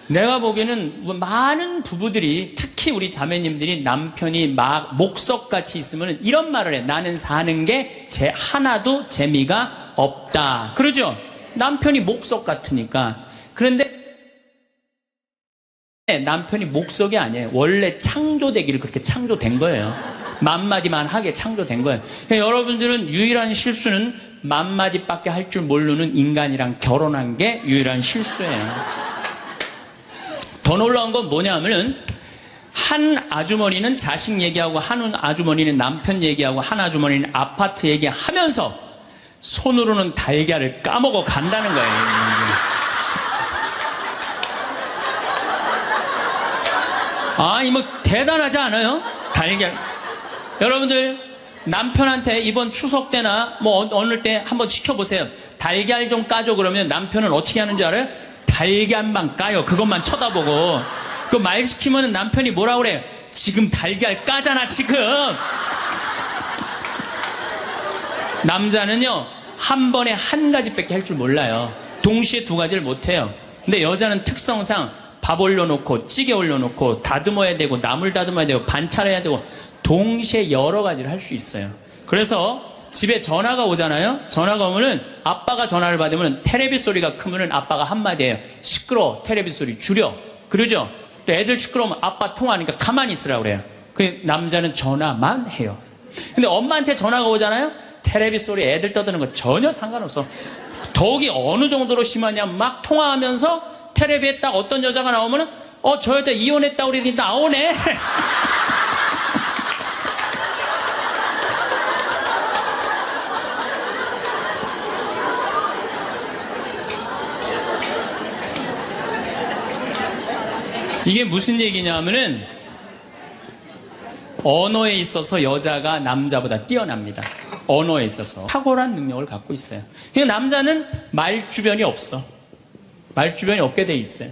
내가 보기에는 많은 부부들이 특히 우리 자매님들이 남편이 막 목석같이 있으면 이런 말을 해. 나는 사는 게 하나도 재미가 없다. 그러죠? 남편이 목석 같으니까. 그런데 남편이 목석이 아니에요. 원래 창조되기를 그렇게 창조된 거예요. 10,000마디만 하게 창조된 거예요. 그러니까 여러분들은 유일한 실수는 10,000마디밖에 할 줄 모르는 인간이랑 결혼한 게 유일한 실수예요. 더 놀라운 건 뭐냐면은 한 아주머니는 자식 얘기하고 한 아주머니는 남편 얘기하고 한 아주머니는 아파트 얘기하면서 손으로는 달걀을 까먹어 간다는 거예요. 뭐 대단하지 않아요? 달걀. 여러분들 남편한테 이번 추석 때나 뭐 어느 때 한번 시켜보세요. 달걀 좀 까줘 그러면 남편은 어떻게 하는 줄 알아요? 달걀만 까요. 그것만 쳐다보고. 그 말 시키면 남편이 뭐라 그래요? 지금 달걀 까잖아 지금. 남자는요 한 번에 한 가지밖에 할 줄 몰라요. 동시에 두 가지를 못해요. 근데 여자는 특성상 밥 올려놓고 찌개 올려놓고 다듬어야 되고 나물 다듬어야 되고 반찬해야 되고 동시에 여러 가지를 할 수 있어요. 그래서 집에 전화가 오잖아요. 전화가 오면은 아빠가 전화를 받으면 테레비 소리가 크면은 아빠가 한마디 해요. 시끄러워, 테레비 소리 줄여. 그러죠? 또 애들 시끄러우면 아빠 통화하니까 가만히 있으라고 그래요. 그 남자는 전화만 해요. 근데 엄마한테 전화가 오잖아요. 테레비 소리 애들 떠드는 거 전혀 상관없어. 더욱이 어느 정도로 심하냐면 막 통화하면서 텔레비에 딱 어떤 여자가 나오면은 저 여자 이혼했다고 그러더니 나오네. 이게 무슨 얘기냐면은 언어에 있어서 여자가 남자보다 뛰어납니다. 언어에 있어서 탁월한 능력을 갖고 있어요. 그러니까 남자는 말주변이 없어. 말주변이 없게 돼 있어요.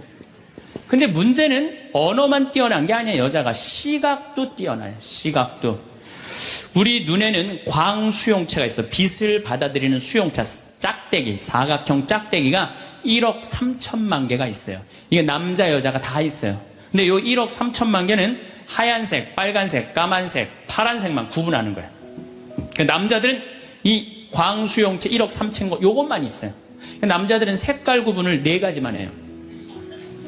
근데 문제는 언어만 뛰어난 게 아니에요. 여자가 시각도 뛰어나요. 시각도. 우리 눈에는 광수용체가 있어. 빛을 받아들이는 수용체, 짝대기, 사각형 짝대기가 1억 3천만 개가 있어요. 이게 남자 여자가 다 있어요. 근데 요 1억 3천만 개는 하얀색, 빨간색, 까만색, 파란색만 구분하는 거예요. 남자들은 이 광수용체 1억 3천 거 요것만 있어요. 남자들은 색깔 구분을 4가지만 해요.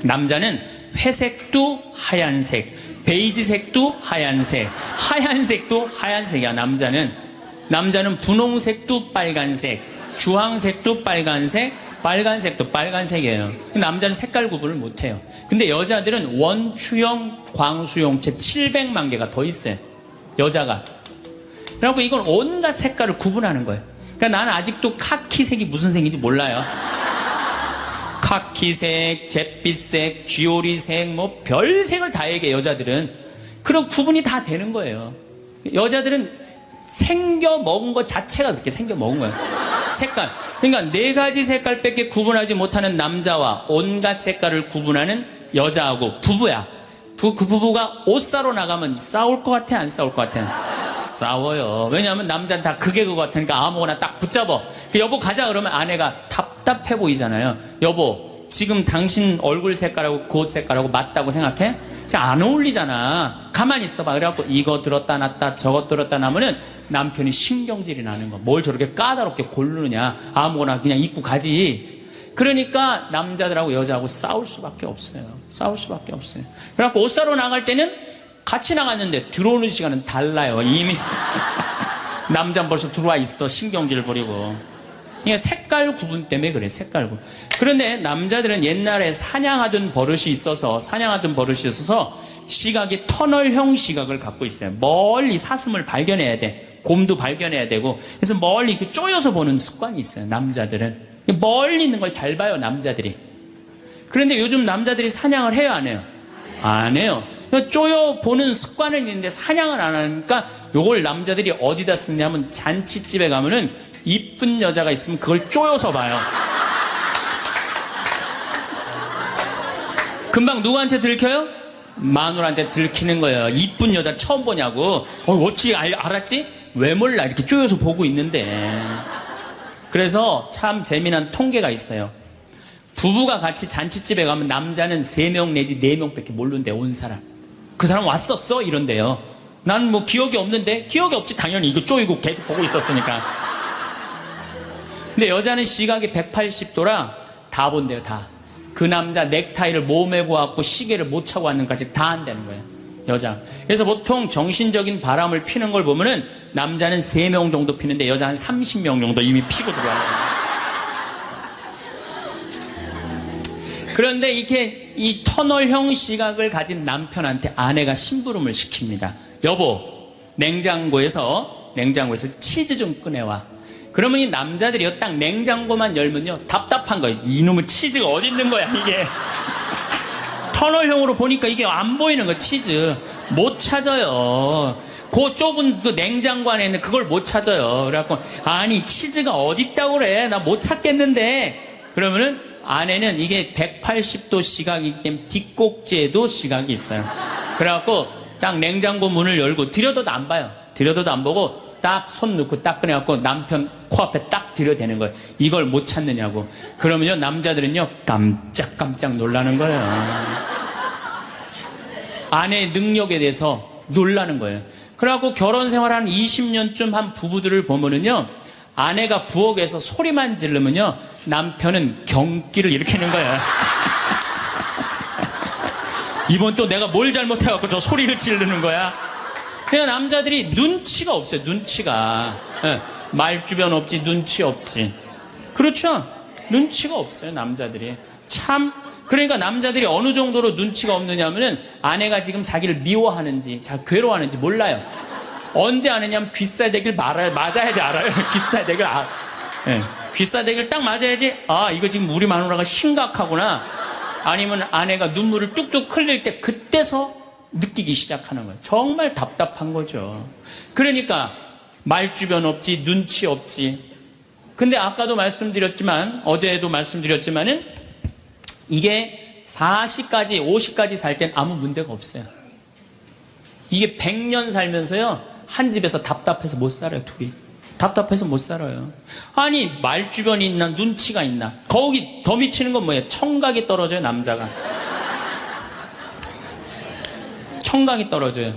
남자는 회색도 하얀색, 베이지색도 하얀색, 하얀색도 하얀색이야. 남자는 분홍색도 빨간색, 주황색도 빨간색, 빨간색도 빨간색이에요. 남자는 색깔 구분을 못해요. 근데 여자들은 원추형 광수용체 700만 개가 더 있어요. 여자가. 그래갖고 이건 온갖 색깔을 구분하는 거예요. 그러니까 나는 아직도 카키색이 무슨 색인지 몰라요. 카키색, 잿빛색, 쥐오리색, 뭐 별색을 다 얘기해. 여자들은 그런 구분이 다 되는 거예요. 여자들은 생겨 먹은 것 자체가 그렇게 생겨 먹은 거예요. 색깔. 그러니까 4가지 색깔밖에 구분하지 못하는 남자와 온갖 색깔을 구분하는 여자하고 부부야. 그 부부가 옷 사러 나가면 싸울 것 같아, 안 싸울 것 같아? 싸워요. 왜냐하면 남자는 다 그게 그거 같으니까 아무거나 딱 붙잡아. 여보 가자 그러면 아내가 답답해 보이잖아요. 여보 지금 당신 얼굴 색깔하고 그 옷 색깔하고 맞다고 생각해? 안 어울리잖아. 가만히 있어봐. 그래갖고 이거 들었다 놨다 저것 들었다 놔면은 남편이 신경질이 나는 거. 뭘 저렇게 까다롭게 고르느냐. 아무거나 그냥 입고 가지. 그러니까 남자들하고 여자하고 싸울 수밖에 없어요. 싸울 수밖에 없어요. 그래갖고 옷 사러 나갈 때는 같이 나갔는데 들어오는 시간은 달라요. 이미 남자는 벌써 들어와 있어. 신경질 부리고. 그러니까 색깔 구분 때문에 그래. 색깔 구분. 그런데 남자들은 옛날에 사냥하던 버릇이 있어서 시각이 터널형 시각을 갖고 있어요. 멀리 사슴을 발견해야 돼. 곰도 발견해야 되고. 그래서 멀리 이렇게 쪼여서 보는 습관이 있어요. 남자들은. 멀리 있는 걸 잘 봐요. 남자들이. 그런데 요즘 남자들이 사냥을 해요? 안 해요? 안 해요. 쪼여 보는 습관은 있는데 사냥을 안 하니까 요걸 남자들이 어디다 쓰냐면 잔치집에 가면은 이쁜 여자가 있으면 그걸 쪼여서 봐요. 금방 누구한테 들켜요? 마누라한테 들키는 거예요. 이쁜 여자 처음 보냐고. 어찌 알았지? 왜 몰라? 이렇게 쪼여서 보고 있는데. 그래서 참 재미난 통계가 있어요. 부부가 같이 잔치집에 가면 남자는 3명 내지 4명밖에 모르는데 온 사람. 그 사람 왔었어? 이런데요. 난 뭐 기억이 없는데? 기억이 없지 당연히. 이거 쪼이고 계속 보고 있었으니까. 근데 여자는 시각이 180도라 다 본대요. 다. 그 남자 넥타이를 몸에 고갖고 시계를 못 차고 왔는까지 다 한다는 거예요. 여자. 그래서 보통 정신적인 바람을 피는 걸 보면은 남자는 3명 정도 피는데 여자 한 30명 정도 이미 피고 들어와요. 그런데 이렇게 이 터널형 시각을 가진 남편한테 아내가 심부름을 시킵니다. 여보, 냉장고에서 치즈 좀 꺼내와. 그러면 이 남자들이요, 딱 냉장고만 열면요, 답답한 거예요. 이놈의 치즈가 어디 있는 거야, 이게. 터널형으로 보니까 이게 안 보이는 거야, 치즈. 못 찾아요. 그 좁은 그 냉장고 안에 있는 그걸 못 찾아요. 그래갖고, 아니, 치즈가 어디 있다고 그래. 나 못 찾겠는데. 그러면은 아내는 이게 180도 시각이기 때문에 뒷꼭지에도 시각이 있어요. 그래갖고 딱 냉장고 문을 열고 들여다도 안 봐요. 들여다도 안 보고 딱 손 넣고 딱 꺼내갖고 남편 코앞에 딱 들여대는 거예요. 이걸 못 찾느냐고. 그러면요 남자들은요 깜짝깜짝 놀라는 거예요. 아내의 능력에 대해서 놀라는 거예요. 그래갖고 결혼 생활 한 20년쯤 한 부부들을 보면은요, 아내가 부엌에서 소리만 지르면요, 남편은 경기를 일으키는 거예요. 이번 또 내가 뭘 잘못해갖고 저 소리를 지르는 거야. 그냥 남자들이 눈치가 없어요. 눈치가. 예, 말주변 없지, 눈치 없지. 그렇죠? 눈치가 없어요, 남자들이. 참. 그러니까 남자들이 어느 정도로 눈치가 없느냐면은 아내가 지금 자기를 미워하는지, 괴로워하는지 몰라요. 언제 아느냐면 귀싸대기를 맞아야지 알아요. 귀싸대기를 예, 귀싸대기를 딱 맞아야지, 아, 이거 지금 우리 마누라가 심각하구나. 아니면 아내가 눈물을 뚝뚝 흘릴 때 그때서 느끼기 시작하는 거예요. 정말 답답한 거죠. 그러니까 말주변 없지, 눈치 없지. 근데 아까도 말씀드렸지만, 어제도 말씀드렸지만은 이게 40까지, 50까지 살 땐 아무 문제가 없어요. 이게 100년 살면서요, 한 집에서 답답해서 못 살아요, 둘이. 답답해서 못 살아요. 아니, 말주변이 있나, 눈치가 있나. 거기 더 미치는 건 뭐예요? 청각이 떨어져요, 남자가. 청각이 떨어져요.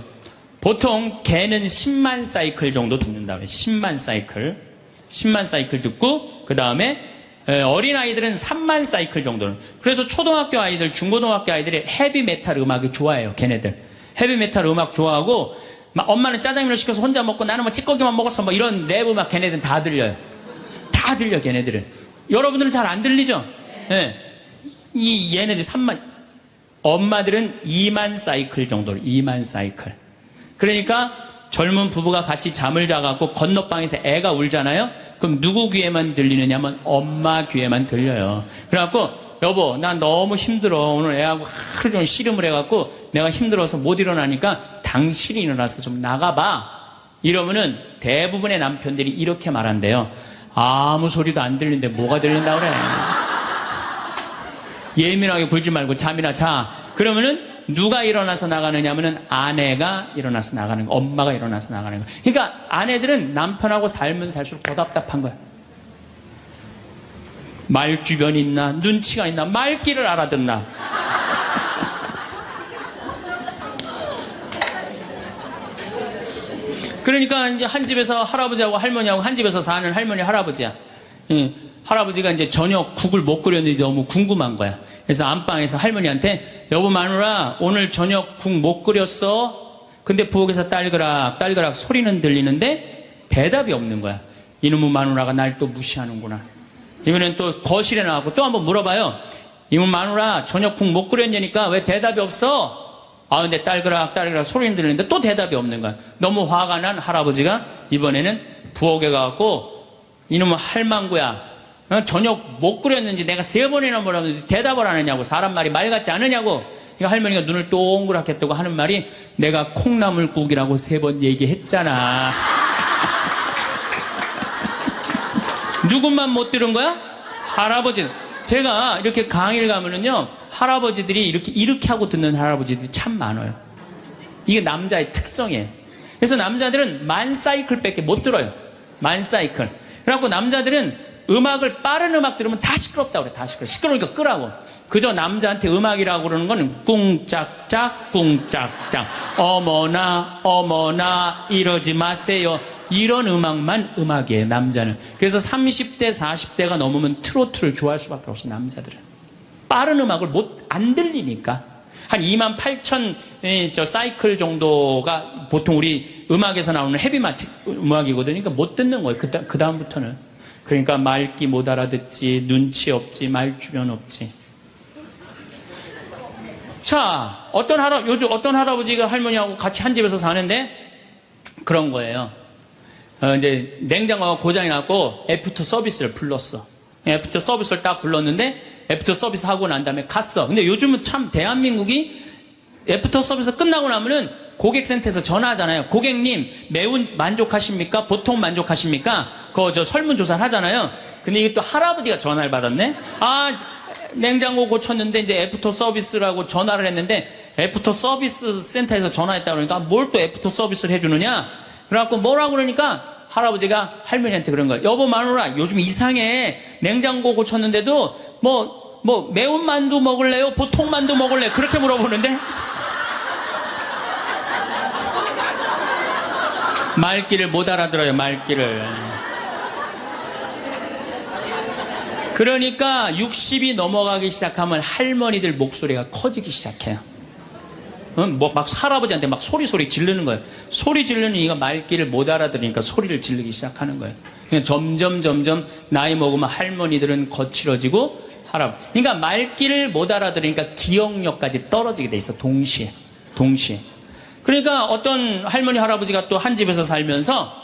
보통 개는 10만 사이클 정도 듣는다고 해요. 10만 사이클. 10만 사이클 듣고, 그 다음에 어린아이들은 3만 사이클 정도는. 그래서 초등학교 아이들, 중고등학교 아이들이 헤비메탈 음악이 좋아해요, 걔네들. 헤비메탈 음악 좋아하고, 막 엄마는 짜장면을 시켜서 혼자 먹고 나는 뭐 찌꺼기만 먹었어, 뭐 이런 랩 음악 걔네들은 다 들려요. 다 들려, 걔네들은. 여러분들은 잘 안 들리죠? 예. 얘네들 3만, 엄마들은 2만 사이클 정도, 2만 사이클. 그러니까 젊은 부부가 같이 잠을 자갖고 건너방에서 애가 울잖아요? 그럼 누구 귀에만 들리느냐면 엄마 귀에만 들려요. 그래갖고, 여보, 나 너무 힘들어. 오늘 애하고 하루 종일 씨름을 해갖고 내가 힘들어서 못 일어나니까 당신이 일어나서 좀 나가봐. 이러면은 대부분의 남편들이 이렇게 말한대요. 아무 소리도 안 들리는데 뭐가 들린다 그래. 예민하게 굴지 말고 잠이나 자. 그러면은 누가 일어나서 나가느냐면은 아내가 일어나서 나가는 거, 엄마가 일어나서 나가는 거. 그러니까 아내들은 남편하고 살면 살수록 더 답답한 거야. 말주변이 있나, 눈치가 있나, 말귀를 알아듣나. 그러니까 이제 한 집에서 할아버지하고 할머니하고 한 집에서 사는 할머니 할아버지야. 할아버지가 이제 저녁 국을 못 끓였는지 너무 궁금한 거야. 그래서 안방에서 할머니한테, 여보 마누라 오늘 저녁 국 못 끓였어? 근데 부엌에서 딸그락 딸그락 소리는 들리는데 대답이 없는 거야. 이놈의 마누라가 날 또 무시하는구나. 이번엔 또 거실에 나가고 또 한번 물어봐요. 이놈의 마누라 저녁 국 못 끓였냐니까 왜 대답이 없어? 아, 근데 딸그락 딸그락 소리는 들리는데 또 대답이 없는 거야. 너무 화가 난 할아버지가 이번에는 부엌에 가갖고, 이놈의 할망구야, 저녁 못 끓였는지 내가 3번이나 물었는데 대답을 안 하냐고. 사람 말이 말 같지 않으냐고. 그러니까 할머니가 눈을 동그랗게 뜨고 하는 말이, 내가 콩나물국이라고 3번 얘기했잖아. 누군만 못 들은 거야? 할아버지. 제가 이렇게 강의를 가면은요, 할아버지들이 이렇게 하고 듣는 할아버지들이 참 많아요. 이게 남자의 특성이에요. 그래서 남자들은 만 사이클밖에 못 들어요. 만 사이클. 그래갖고 남자들은 음악을, 빠른 음악 들으면 다 시끄럽다고 그래. 다 시끄러워. 시끄러우니까 끄라고. 그저 남자한테 음악이라고 그러는 거는 꿍짝짝 꿍짝짝, 어머나 어머나 이러지 마세요, 이런 음악만 음악이에요, 남자는. 그래서 30대 40대가 넘으면 트로트를 좋아할 수밖에 없어, 남자들은. 빠른 음악을 안 들리니까. 한 28,000 사이클 정도가 보통 우리 음악에서 나오는 헤비마틱 음악이거든요. 그러니까 못 듣는 거예요, 그 다음부터는. 그러니까 말귀 못 알아듣지, 눈치 없지, 말주변 없지. 자, 요즘 어떤 할아버지가 할머니하고 같이 한 집에서 사는데 그런 거예요. 이제 냉장고가 고장이 났고 애프터 서비스를 불렀어. 애프터 서비스를 딱 불렀는데 애프터 서비스 하고 난 다음에 갔어. 근데 요즘은 참 대한민국이 애프터 서비스 끝나고 나면은 고객센터에서 전화하잖아요. 고객님, 매운 만족하십니까? 보통 만족하십니까? 저 설문조사를 하잖아요. 근데 이게 또 할아버지가 전화를 받았네? 아, 냉장고 고쳤는데 이제 애프터 서비스라고 전화를 했는데, 애프터 서비스 센터에서 전화했다 그러니까 뭘 또 애프터 서비스를 해주느냐? 그래갖고 뭐라고 그러니까 할아버지가 할머니한테 그런 거예요. 여보 마누라, 요즘 이상해. 냉장고 고쳤는데도 매운 만두 먹을래요? 보통 만두 먹을래요? 그렇게 물어보는데 말귀를 못 알아들어요, 말귀를. 그러니까 60이 넘어가기 시작하면 할머니들 목소리가 커지기 시작해요. 뭐 막 할아버지한테 막 소리 지르는 거예요. 소리 지르는 이가 말귀를 못 알아들으니까 소리를 지르기 시작하는 거예요. 그냥 점점 나이 먹으면 할머니들은 거칠어지고 그러니까 말귀를 못 알아들으니까 기억력까지 떨어지게 돼 있어. 동시에. 그러니까 어떤 할머니 할아버지가 또 한 집에서 살면서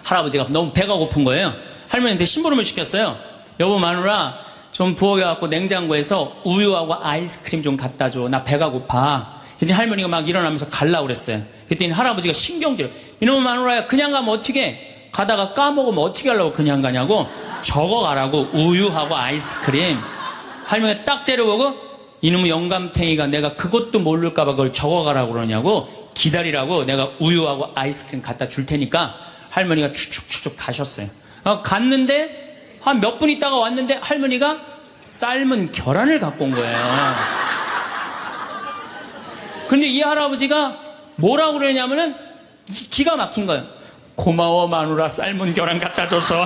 할아버지가 너무 배가 고픈 거예요. 할머니한테 심부름을 시켰어요. 여보 마누라 좀 부엌에 갖고 냉장고에서 우유하고 아이스크림 좀 갖다 줘. 나 배가 고파. 그랬더니 할머니가 막 일어나면서 갈라고 그랬어요. 그랬더니 할아버지가 신경질을. 이놈의 마누라야 그냥 가면 어떻게 가다가 까먹으면 어떻게 하려고 그냥 가냐고. 적어가라고. 우유하고 아이스크림. 할머니가 딱 째려보고 이놈의 영감탱이가 내가 그것도 모를까봐 그걸 적어가라고 그러냐고. 기다리라고 내가 우유하고 아이스크림 갖다 줄 테니까. 할머니가 추측 가셨어요. 갔는데 한 몇 분 있다가 왔는데 할머니가 삶은 계란을 갖고 온 거예요. 근데 이 할아버지가 뭐라고 그러냐면은 기가 막힌 거예요. 고마워 마누라 삶은 계란 갖다 줘서.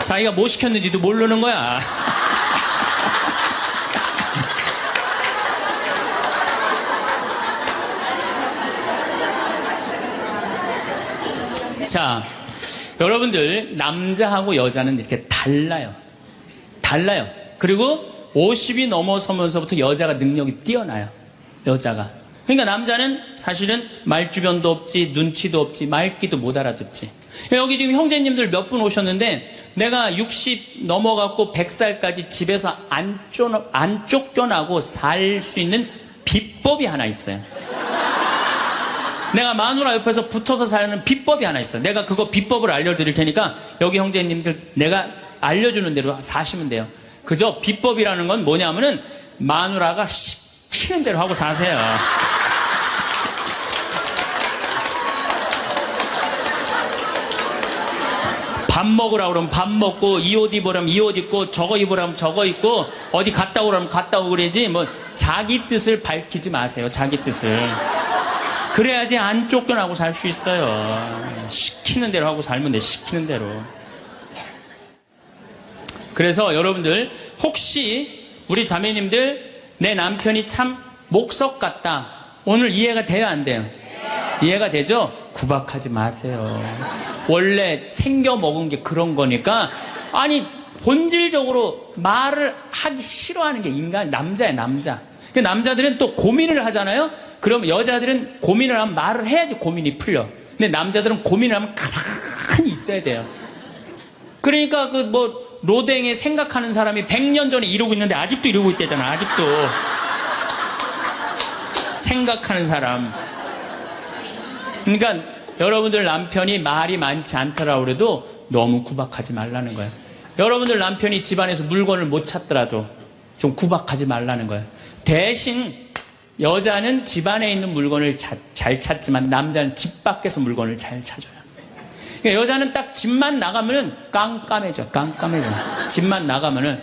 자기가 뭐 시켰는지도 모르는 거야. 자, 여러분들 남자하고 여자는 이렇게 달라요. 그리고 50이 넘어서면서부터 여자가 능력이 뛰어나요. 여자가. 그러니까 남자는 사실은 말주변도 없지, 눈치도 없지, 말귀도 못 알아듣지. 여기 지금 형제님들 몇 분 오셨는데 내가 60 넘어갖고 100살까지 집에서 안 쫓겨나고 살 수 있는 비법이 하나 있어요. 내가 마누라 옆에서 붙어서 사는 비법이 하나 있어. 내가 그거 비법을 알려드릴 테니까 여기 형제님들 내가 알려주는 대로 사시면 돼요. 그저 비법이라는 건 뭐냐면은 마누라가 시키는 대로 하고 사세요. 밥 먹으라고 그러면 밥 먹고, 이 옷 입으라면 이 옷 입고, 저거 입으라면 저거 입고, 어디 갔다 오라면 갔다 오고 그러지 뭐 자기 뜻을 밝히지 마세요. 자기 뜻을. 그래야지 안 쫓겨나고 살 수 있어요. 시키는 대로 하고 살면 돼. 시키는 대로. 그래서 여러분들 혹시 우리 자매님들 내 남편이 참 목석 같다. 오늘 이해가 돼요 안 돼요? 이해가 되죠? 구박하지 마세요. 원래 생겨 먹은 게 그런 거니까. 아니 본질적으로 말을 하기 싫어하는 게 남자야 남자. 남자들은 또 고민을 하잖아요. 그럼 여자들은 고민을 하면 말을 해야지 고민이 풀려. 근데 남자들은 고민을 하면 가만히 있어야 돼요. 그러니까 그 뭐 로댕에 생각하는 사람이 100년 전에 이러고 있는데 아직도 이러고 있대잖아. 아직도 생각하는 사람. 그러니까 여러분들 남편이 말이 많지 않더라고 그래도 너무 구박하지 말라는 거예요. 여러분들 남편이 집안에서 물건을 못 찾더라도 좀 구박하지 말라는 거예요. 대신 여자는 집안에 있는 물건을 잘 찾지만 남자는 집 밖에서 물건을 잘 찾아요. 그러니까 여자는 딱 집만 나가면은 깜깜해져. 집만 나가면은.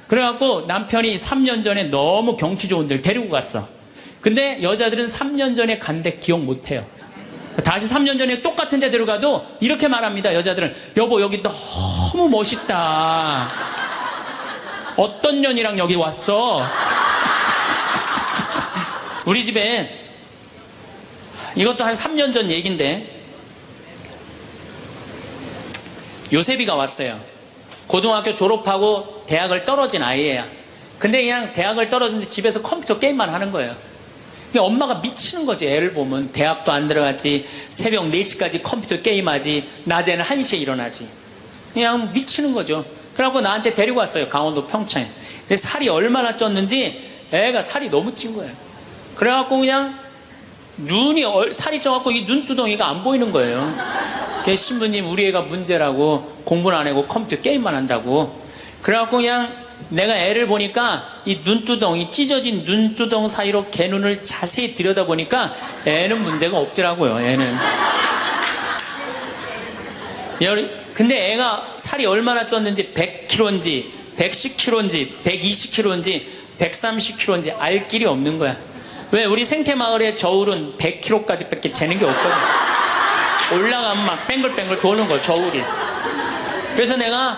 그래갖고 남편이 3년 전에 너무 경치 좋은 데를 데리고 갔어. 근데 여자들은 3년 전에 간 데 기억 못 해요. 다시 3년 전에 똑같은 데 데려가도 이렇게 말합니다. 여자들은 여보 여기 너무 멋있다. 어떤 년이랑 여기 왔어? 우리 집에 이것도 한 3년 전 얘기인데 요셉이가 왔어요. 고등학교 졸업하고 대학을 떨어진 아이예요. 근데 그냥 대학을 떨어진지 집에서 컴퓨터 게임만 하는 거예요. 그냥 엄마가 미치는 거지. 애를 보면 대학도 안 들어갔지, 새벽 4시까지 컴퓨터 게임하지, 낮에는 1시에 일어나지. 그냥 미치는 거죠. 그래갖고 나한테 데리고 왔어요. 강원도 평창에. 근데 살이 얼마나 쪘는지 애가 살이 너무 찐 거예요. 그래갖고 그냥 살이 쪄갖고 이 눈두덩이가 안 보이는 거예요. 신부님 우리 애가 문제라고 공부는 안 하고 컴퓨터 게임만 한다고. 그래갖고 그냥 내가 애를 보니까 이 눈두덩이 찢어진 눈두덩 사이로 걔 눈을 자세히 들여다보니까 애는 문제가 없더라고요. 애는. 근데 애가 살이 얼마나 쪘는지 100kg인지 110kg인지 120kg인지 130kg인지 알 길이 없는 거야. 왜 우리 생태마을의 저울은 100km까지 밖에 재는 게 없거든. 올라가면 막 뱅글뱅글 도는 거, 저울이. 그래서 내가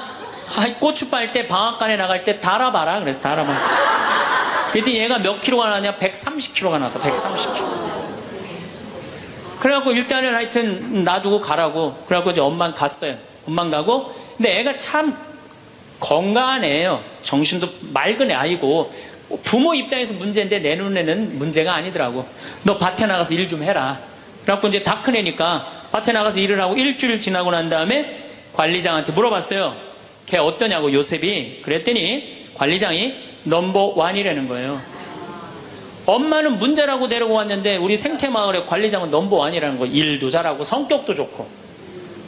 고추 빨 때 방앗간에 나갈 때 달아봐라. 그래서 달아봐. 그랬더니 얘가 몇 킬로가 나냐? 130kg가 나서 130kg. 그래갖고 일단은 하여튼 놔두고 가라고. 그래갖고 이제 엄마는 갔어요. 엄마는 가고. 근데 애가 참 건강한 애예요. 정신도 맑은 애 아이고. 부모 입장에서 문제인데 내 눈에는 문제가 아니더라고. 너 밭에 나가서 일 좀 해라. 그래갖고 이제 다 큰 애니까 밭에 나가서 일을 하고 일주일 지나고 난 다음에 관리장한테 물어봤어요. 걔 어떠냐고, 요셉이. 그랬더니 관리장이 넘버 1이라는 거예요. 엄마는 문제라고 데리고 왔는데 우리 생태마을의 관리장은 넘버 1이라는 거예요. 일도 잘하고 성격도 좋고.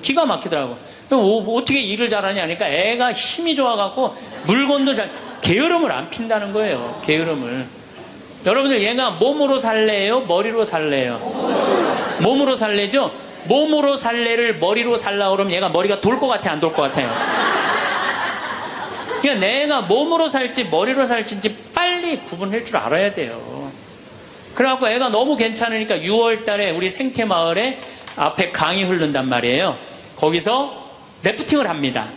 기가 막히더라고. 어떻게 일을 잘하냐 하니까 애가 힘이 좋아갖고 물건도 게으름을 안 핀다는 거예요. 게으름을. 여러분들 얘가 몸으로 살래요? 머리로 살래요? 몸으로 살래죠? 몸으로 살래를 머리로 살라 그러면 얘가 머리가 돌 것 같아, 안 돌 것 같아요? 그러니까 내가 몸으로 살지 머리로 살지 빨리 구분할 줄 알아야 돼요. 그래갖고 애가 너무 괜찮으니까 6월 달에 우리 생태마을에 앞에 강이 흐른단 말이에요. 거기서 래프팅을 합니다.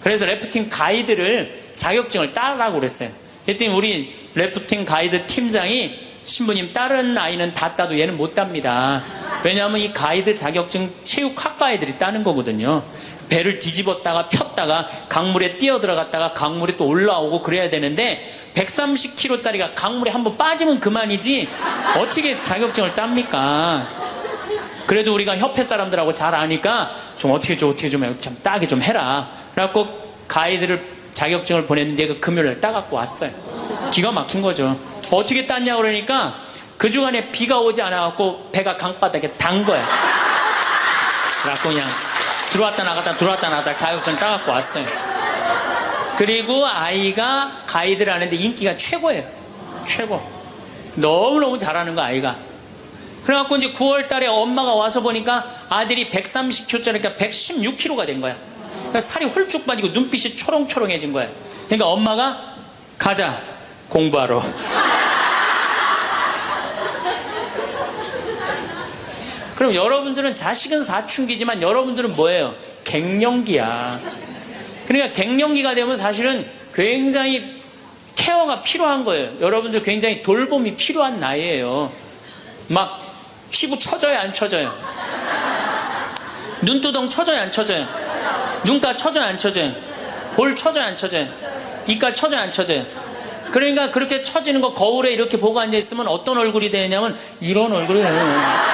그래서 래프팅 가이드를 자격증을 따라고 그랬어요. 그랬더니 우리 래프팅 가이드 팀장이 신부님 다른 아이는 다 따도 얘는 못 땁니다. 왜냐하면 이 가이드 자격증 체육학과 애들이 따는 거거든요. 배를 뒤집었다가 폈다가 강물에 뛰어들어갔다가 강물에 또 올라오고 그래야 되는데 130kg짜리가 강물에 한번 빠지면 그만이지 어떻게 자격증을 땁니까? 그래도 우리가 협회 사람들하고 잘 아니까 좀 어떻게 좀 따게 좀 해라. 그래갖고 가이드를 자격증을 보냈는데 그 금요일날 따갖고 왔어요. 기가 막힌 거죠. 어떻게 땄냐고 그러니까 그 주간에 비가 오지 않아갖고 배가 강바닥에 단 거야. 그래갖고 그냥 들어왔다 나갔다 자격증 따갖고 왔어요. 그리고 아이가 가이드를 하는데 인기가 최고예요. 최고. 너무너무 잘하는 거 아이가. 그래갖고 이제 9월 달에 엄마가 와서 보니까 아들이 130kg짜리니까 116kg가 된 거야. 그러니까 살이 홀쭉 빠지고 눈빛이 초롱초롱해진 거야. 그러니까 엄마가 가자, 공부하러. 그럼 여러분들은 자식은 사춘기지만 여러분들은 뭐예요? 갱년기야. 그러니까 갱년기가 되면 사실은 굉장히 케어가 필요한 거예요. 여러분들 굉장히 돌봄이 필요한 나이예요. 막 피부 처져요, 안 처져요? 눈두덩 처져요, 안 처져요? 눈가 처져요, 안 처져요? 볼 처져요, 안 처져요? 이가 처져요, 안 처져요? 그러니까 그렇게 처지는 거 거울에 이렇게 보고 앉아있으면 어떤 얼굴이 되냐면 이런 얼굴이 되요.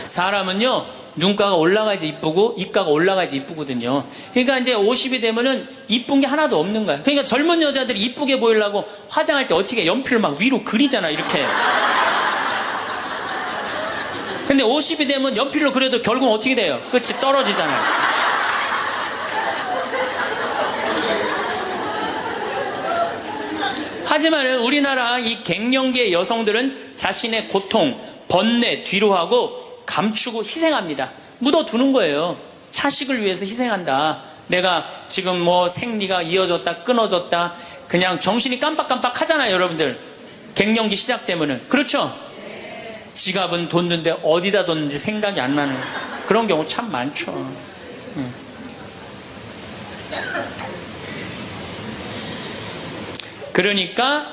사람은요, 눈가가 올라가야지 이쁘고 입가가 올라가야지 이쁘거든요. 그러니까 이제 50이 되면은 이쁜 게 하나도 없는 거야. 그러니까 젊은 여자들이 이쁘게 보이려고 화장할 때 어떻게 연필을 막 위로 그리잖아, 이렇게. 근데 50이 되면 연필로 그려도 결국은 어떻게 돼요? 끝이 떨어지잖아요. 하지만 우리나라 이 갱년기의 여성들은 자신의 고통, 번뇌 뒤로 하고 감추고 희생합니다. 묻어두는 거예요. 자식을 위해서 희생한다. 내가 지금 뭐 생리가 이어졌다 끊어졌다 그냥 정신이 깜빡깜빡 하잖아요, 여러분들. 갱년기 시작되면은. 그렇죠? 지갑은 뒀는데 어디다 뒀는지 생각이 안 나는 그런 경우 참 많죠. 그러니까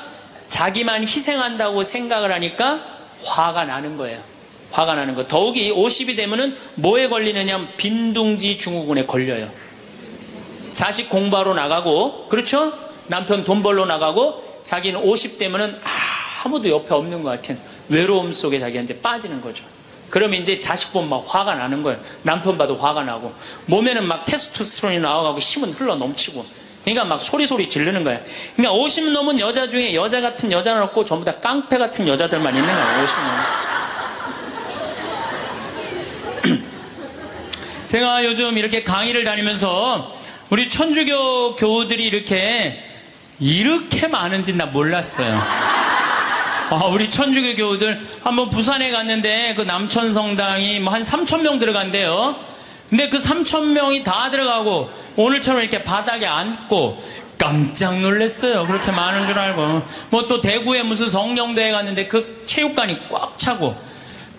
자기만 희생한다고 생각을 하니까 화가 나는 거예요. 화가 나는 거. 더욱이 50이 되면은 뭐에 걸리느냐? 빈둥지 증후군에 걸려요. 자식 공부하러 나가고, 그렇죠? 남편 돈 벌러 나가고, 자기는 50 되면은 아무도 옆에 없는 것 같은 외로움 속에 자기가 이제 빠지는 거죠. 그러면 이제 자식 보면 막 화가 나는 거예요. 남편 봐도 화가 나고, 몸에는 막 테스토스테론이 나와가고 힘은 흘러 넘치고, 그러니까 막 소리 지르는 거예요. 그러니까 50 넘은 여자 중에 여자 같은 여자는 없고 전부 다 깡패 같은 여자들만 있는 거예요. 50 넘은. 제가 요즘 이렇게 강의를 다니면서 우리 천주교 교우들이 이렇게 많은지 나 몰랐어요. 우리 천주교 교우들 한번 부산에 갔는데 그 남천성당이 뭐 한 3,000명 들어간대요. 근데 그 3,000명이 다 들어가고 오늘처럼 이렇게 바닥에 앉고 깜짝 놀랐어요. 그렇게 많은 줄 알고. 뭐 또 대구에 무슨 성령대회 갔는데 그 체육관이 꽉 차고,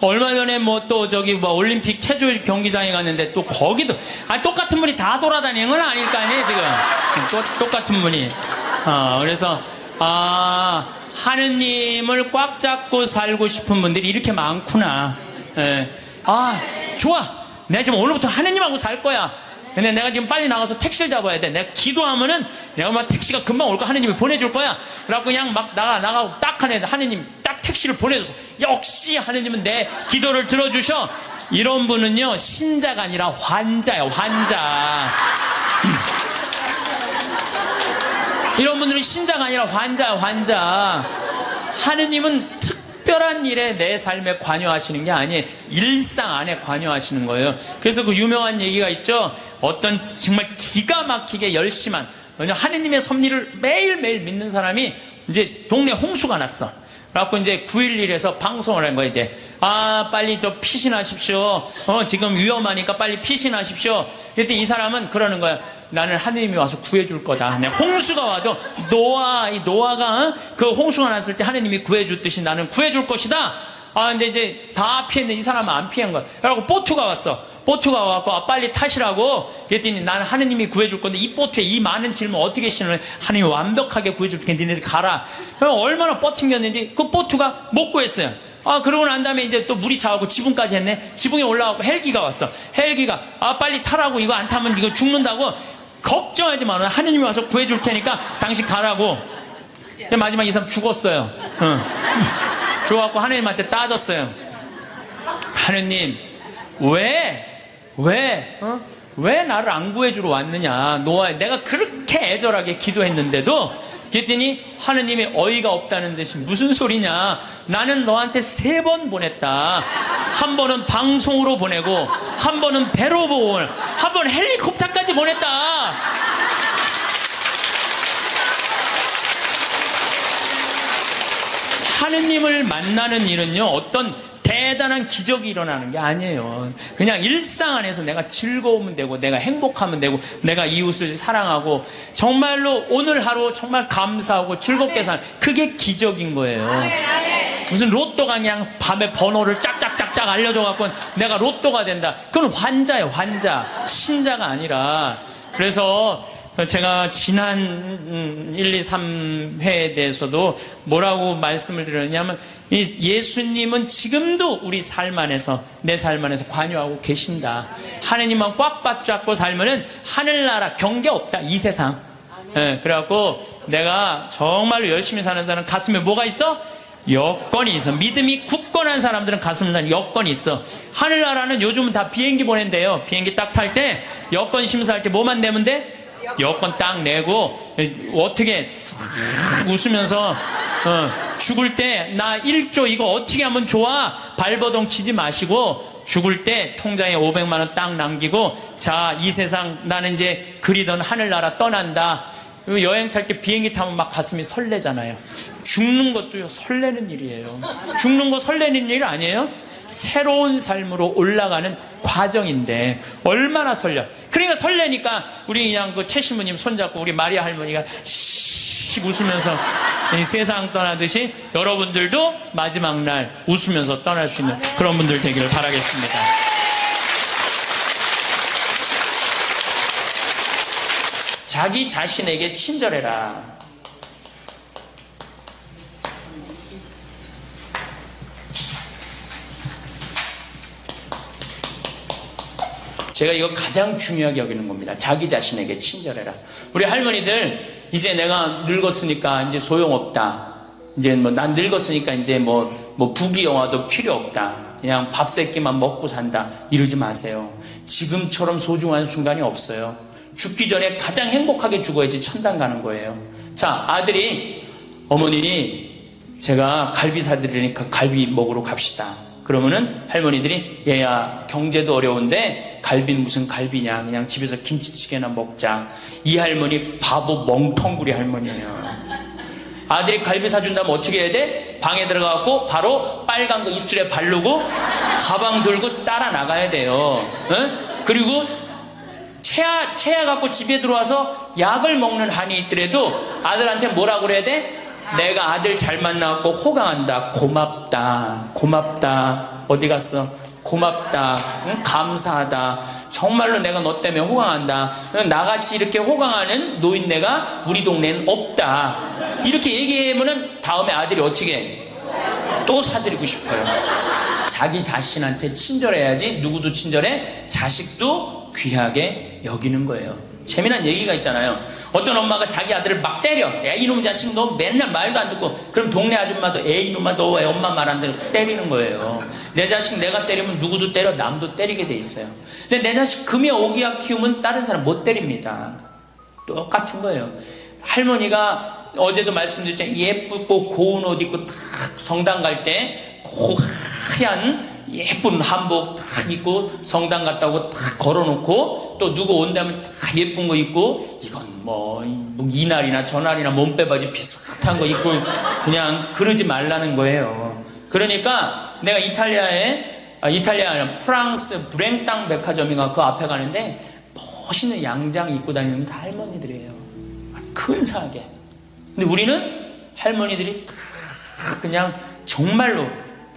얼마 전에 뭐 또 저기 뭐 올림픽 체조 경기장에 갔는데 또 거기도, 똑같은 분이 다 돌아다니는 건 아닐 거 아니에요, 지금. 똑같은 분이. 그래서, 하느님을 꽉 잡고 살고 싶은 분들이 이렇게 많구나. 예. 좋아. 내가 지금 오늘부터 하느님하고 살 거야. 근데 내가 지금 빨리 나가서 택시를 잡아야 돼. 내가 기도하면은 내가 막 택시가 금방 올 거 하느님이 보내줄 거야. 그래갖고 그냥 막 나가고 딱 하느님 딱 택시를 보내줘서, 역시 하느님은 내 기도를 들어주셔. 이런 분은요, 신자가 아니라 환자예요, 환자. 이런 분들은 신자가 아니라 환자야, 환자. 하느님은 특별한 일에 내 삶에 관여하시는 게 아니에요. 일상 안에 관여하시는 거예요. 그래서 그 유명한 얘기가 있죠. 어떤 정말 기가 막히게 열심한, 하느님의 섭리를 매일매일 믿는 사람이 이제 동네 홍수가 났어. 그래갖고 이제 911에서 방송을 한 거예요. 이제 빨리 피신하십시오. 지금 위험하니까 빨리 피신하십시오. 그랬더니 이 사람은 그러는 거야. 나는 하느님이 와서 구해줄 거다. 홍수가 와도 노아가 그 홍수가 났을 때 하느님이 구해줬듯이 나는 구해줄 것이다. 근데 이제 다 피했는데 이 사람은 안 피한 거야. 그래갖고 보트가 왔어. 보트가 와갖고 빨리 타시라고. 그랬더니 나는 하느님이 구해줄 건데 이 보트에 이 많은 짐을 어떻게 신을, 하느님이 완벽하게 구해줄 테니까 니네들 가라. 얼마나 버팅겼는지 그 보트가 못 구했어요. 그러고 난 다음에 이제 또 물이 차고 지붕까지 했네. 지붕에 올라가고 헬기가 왔어. 헬기가 빨리 타라고, 이거 안 타면 이거 죽는다고. 걱정하지 마. 하느님이 와서 구해줄 테니까 당신 가라고. 마지막에 이 사람 죽었어요. 죽어갖고 하느님한테 따졌어요. 하느님, 왜 나를 안 구해주러 왔느냐. 노아, 내가 그렇게 애절하게 기도했는데도. 그랬더니 하느님이 어이가 없다는 듯이, 무슨 소리냐. 나는 너한테 3번 보냈다. 한 번은 방송으로 보내고, 한 번은 배로 보고, 한 번 헬리콥터까지 보냈다. 하느님을 만나는 일은요, 어떤 대단한 기적이 일어나는 게 아니에요. 그냥 일상 안에서 내가 즐거우면 되고, 내가 행복하면 되고, 내가 이웃을 사랑하고, 정말로 오늘 하루 정말 감사하고 즐겁게 사는, 그게 기적인 거예요. 무슨 로또가 그냥 밤에 번호를 짝짝짝짝 알려줘갖고 내가 로또가 된다. 그건 환자예요, 환자. 신자가 아니라. 그래서 제가 지난 1, 2, 3회에 대해서도 뭐라고 말씀을 드렸냐면, 예수님은 지금도 우리 삶 안에서, 내 삶 안에서 관여하고 계신다. 하느님만 꽉 붙잡고 살면은 하늘나라 경계 없다, 이 세상. 그래갖고 내가 정말로 열심히 사는다는 가슴에 뭐가 있어? 여건이 있어. 믿음이 굳건한 사람들은 가슴에 여건이 있어. 하늘나라는 요즘은 다 비행기 보낸대요. 비행기 딱 탈 때 여건 심사할 때 뭐만 내면 돼? 여건 딱 내고, 어떻게 싹 웃으면서 죽을 때 나 1조 이거 어떻게 하면 좋아? 발버둥 치지 마시고 죽을 때 통장에 500만 원 딱 남기고, 자, 이 세상 나는 이제 그리던 하늘나라 떠난다. 여행 탈 때 비행기 타면 막 가슴이 설레잖아요. 죽는 것도요, 설레는 일이에요. 죽는 거 설레는 일 아니에요? 새로운 삶으로 올라가는 과정인데 얼마나 설레. 그러니까 설레니까 우리 그냥 그 최 신부님 손잡고 우리 마리아 할머니가 씩 웃으면서 이 세상 떠나듯이 여러분들도 마지막 날 웃으면서 떠날 수 있는 그런 분들 되기를 바라겠습니다. 자기 자신에게 친절해라. 제가 이거 가장 중요하게 여기는 겁니다. 자기 자신에게 친절해라. 우리 할머니들, 이제 내가 늙었으니까 이제 소용없다. 이제 뭐 난 늙었으니까 이제 뭐 부귀영화도 필요 없다. 그냥 밥 세끼만 먹고 산다. 이러지 마세요. 지금처럼 소중한 순간이 없어요. 죽기 전에 가장 행복하게 죽어야지 천당 가는 거예요. 자, 아들이, 어머니, 제가 갈비 사드리니까 갈비 먹으러 갑시다. 그러면은 할머니들이, 얘야, 경제도 어려운데 갈비는 무슨 갈비냐, 그냥 집에서 김치찌개나 먹자. 이 할머니 바보 멍텅구리 할머니예요. 아들이 갈비 사준다면 어떻게 해야 돼? 방에 들어가고 바로 빨간 거 입술에 바르고 가방 들고 따라 나가야 돼요. 그리고 체해 갖고 집에 들어와서 약을 먹는 한이 있더라도 아들한테 뭐라고 그래야 돼? 내가 아들 잘 만나갖고 호강한다. 고맙다. 고맙다. 어디 갔어? 고맙다. 응? 감사하다. 정말로 내가 너 때문에 호강한다. 나같이 이렇게 호강하는 노인네가 우리 동네는 없다. 이렇게 얘기하면은 다음에 아들이 어떻게 해? 또 사드리고 싶어요. 자기 자신한테 친절해야지 누구도 친절해? 자식도 귀하게 여기는 거예요. 재미난 얘기가 있잖아요. 어떤 엄마가 자기 아들을 막 때려. 야, 이놈 자식 너 맨날 말도 안 듣고. 그럼 동네 아줌마도 에이 이놈아 너 왜 엄마 말 안 듣고 때리는 거예요. 내 자식 내가 때리면 누구도 때려 남도 때리게 돼 있어요. 근데 내 자식 금에 오기야 키우면 다른 사람 못 때립니다. 똑같은 거예요. 할머니가 어제도 말씀드렸잖아요. 예쁘고 고운 옷 입고 탁 성당 갈 때 하얀 예쁜 한복 탁 입고 성당 갔다 오고 탁 걸어놓고 또 누구 온다면 탁 예쁜 거 입고 이건 뭐 이날이나 저날이나 몸빼바지 비슷한 거 입고 그냥 그러지 말라는 거예요. 그러니까 내가 이탈리아 프랑스 브랭땅 백화점인가 그 앞에 가는데 멋있는 양장 입고 다니는 다 할머니들이에요. 근사하게. 근데 우리는 할머니들이 다 그냥 정말로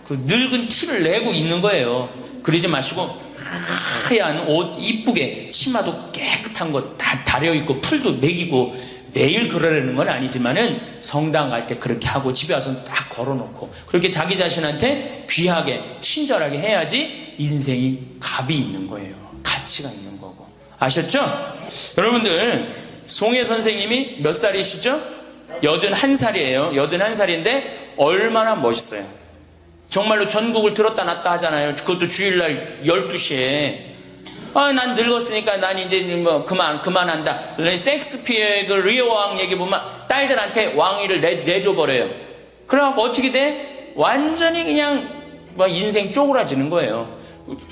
그 늙은 티를 내고 있는 거예요. 그러지 마시고 하얀 옷 이쁘게 치마도 깨끗한 거 다 다려입고 풀도 먹이고 매일 그러려는 건 아니지만은 성당 갈 때 그렇게 하고 집에 와서 딱 걸어놓고 그렇게 자기 자신한테 귀하게 친절하게 해야지 인생이 값이 있는 거예요. 가치가 있는 거고. 아셨죠? 여러분들 송혜 선생님이 몇 살이시죠? 81살이에요. 81살인데 얼마나 멋있어요. 정말로 전국을 들었다 놨다 하잖아요. 그것도 주일날 12시에. 난 늙었으니까 난 이제 뭐 그만한다. 섹스피어의 그 리오 왕 얘기 보면 딸들한테 왕위를 내줘버려요. 그래갖고 어떻게 돼? 완전히 그냥 뭐 인생 쪼그라지는 거예요.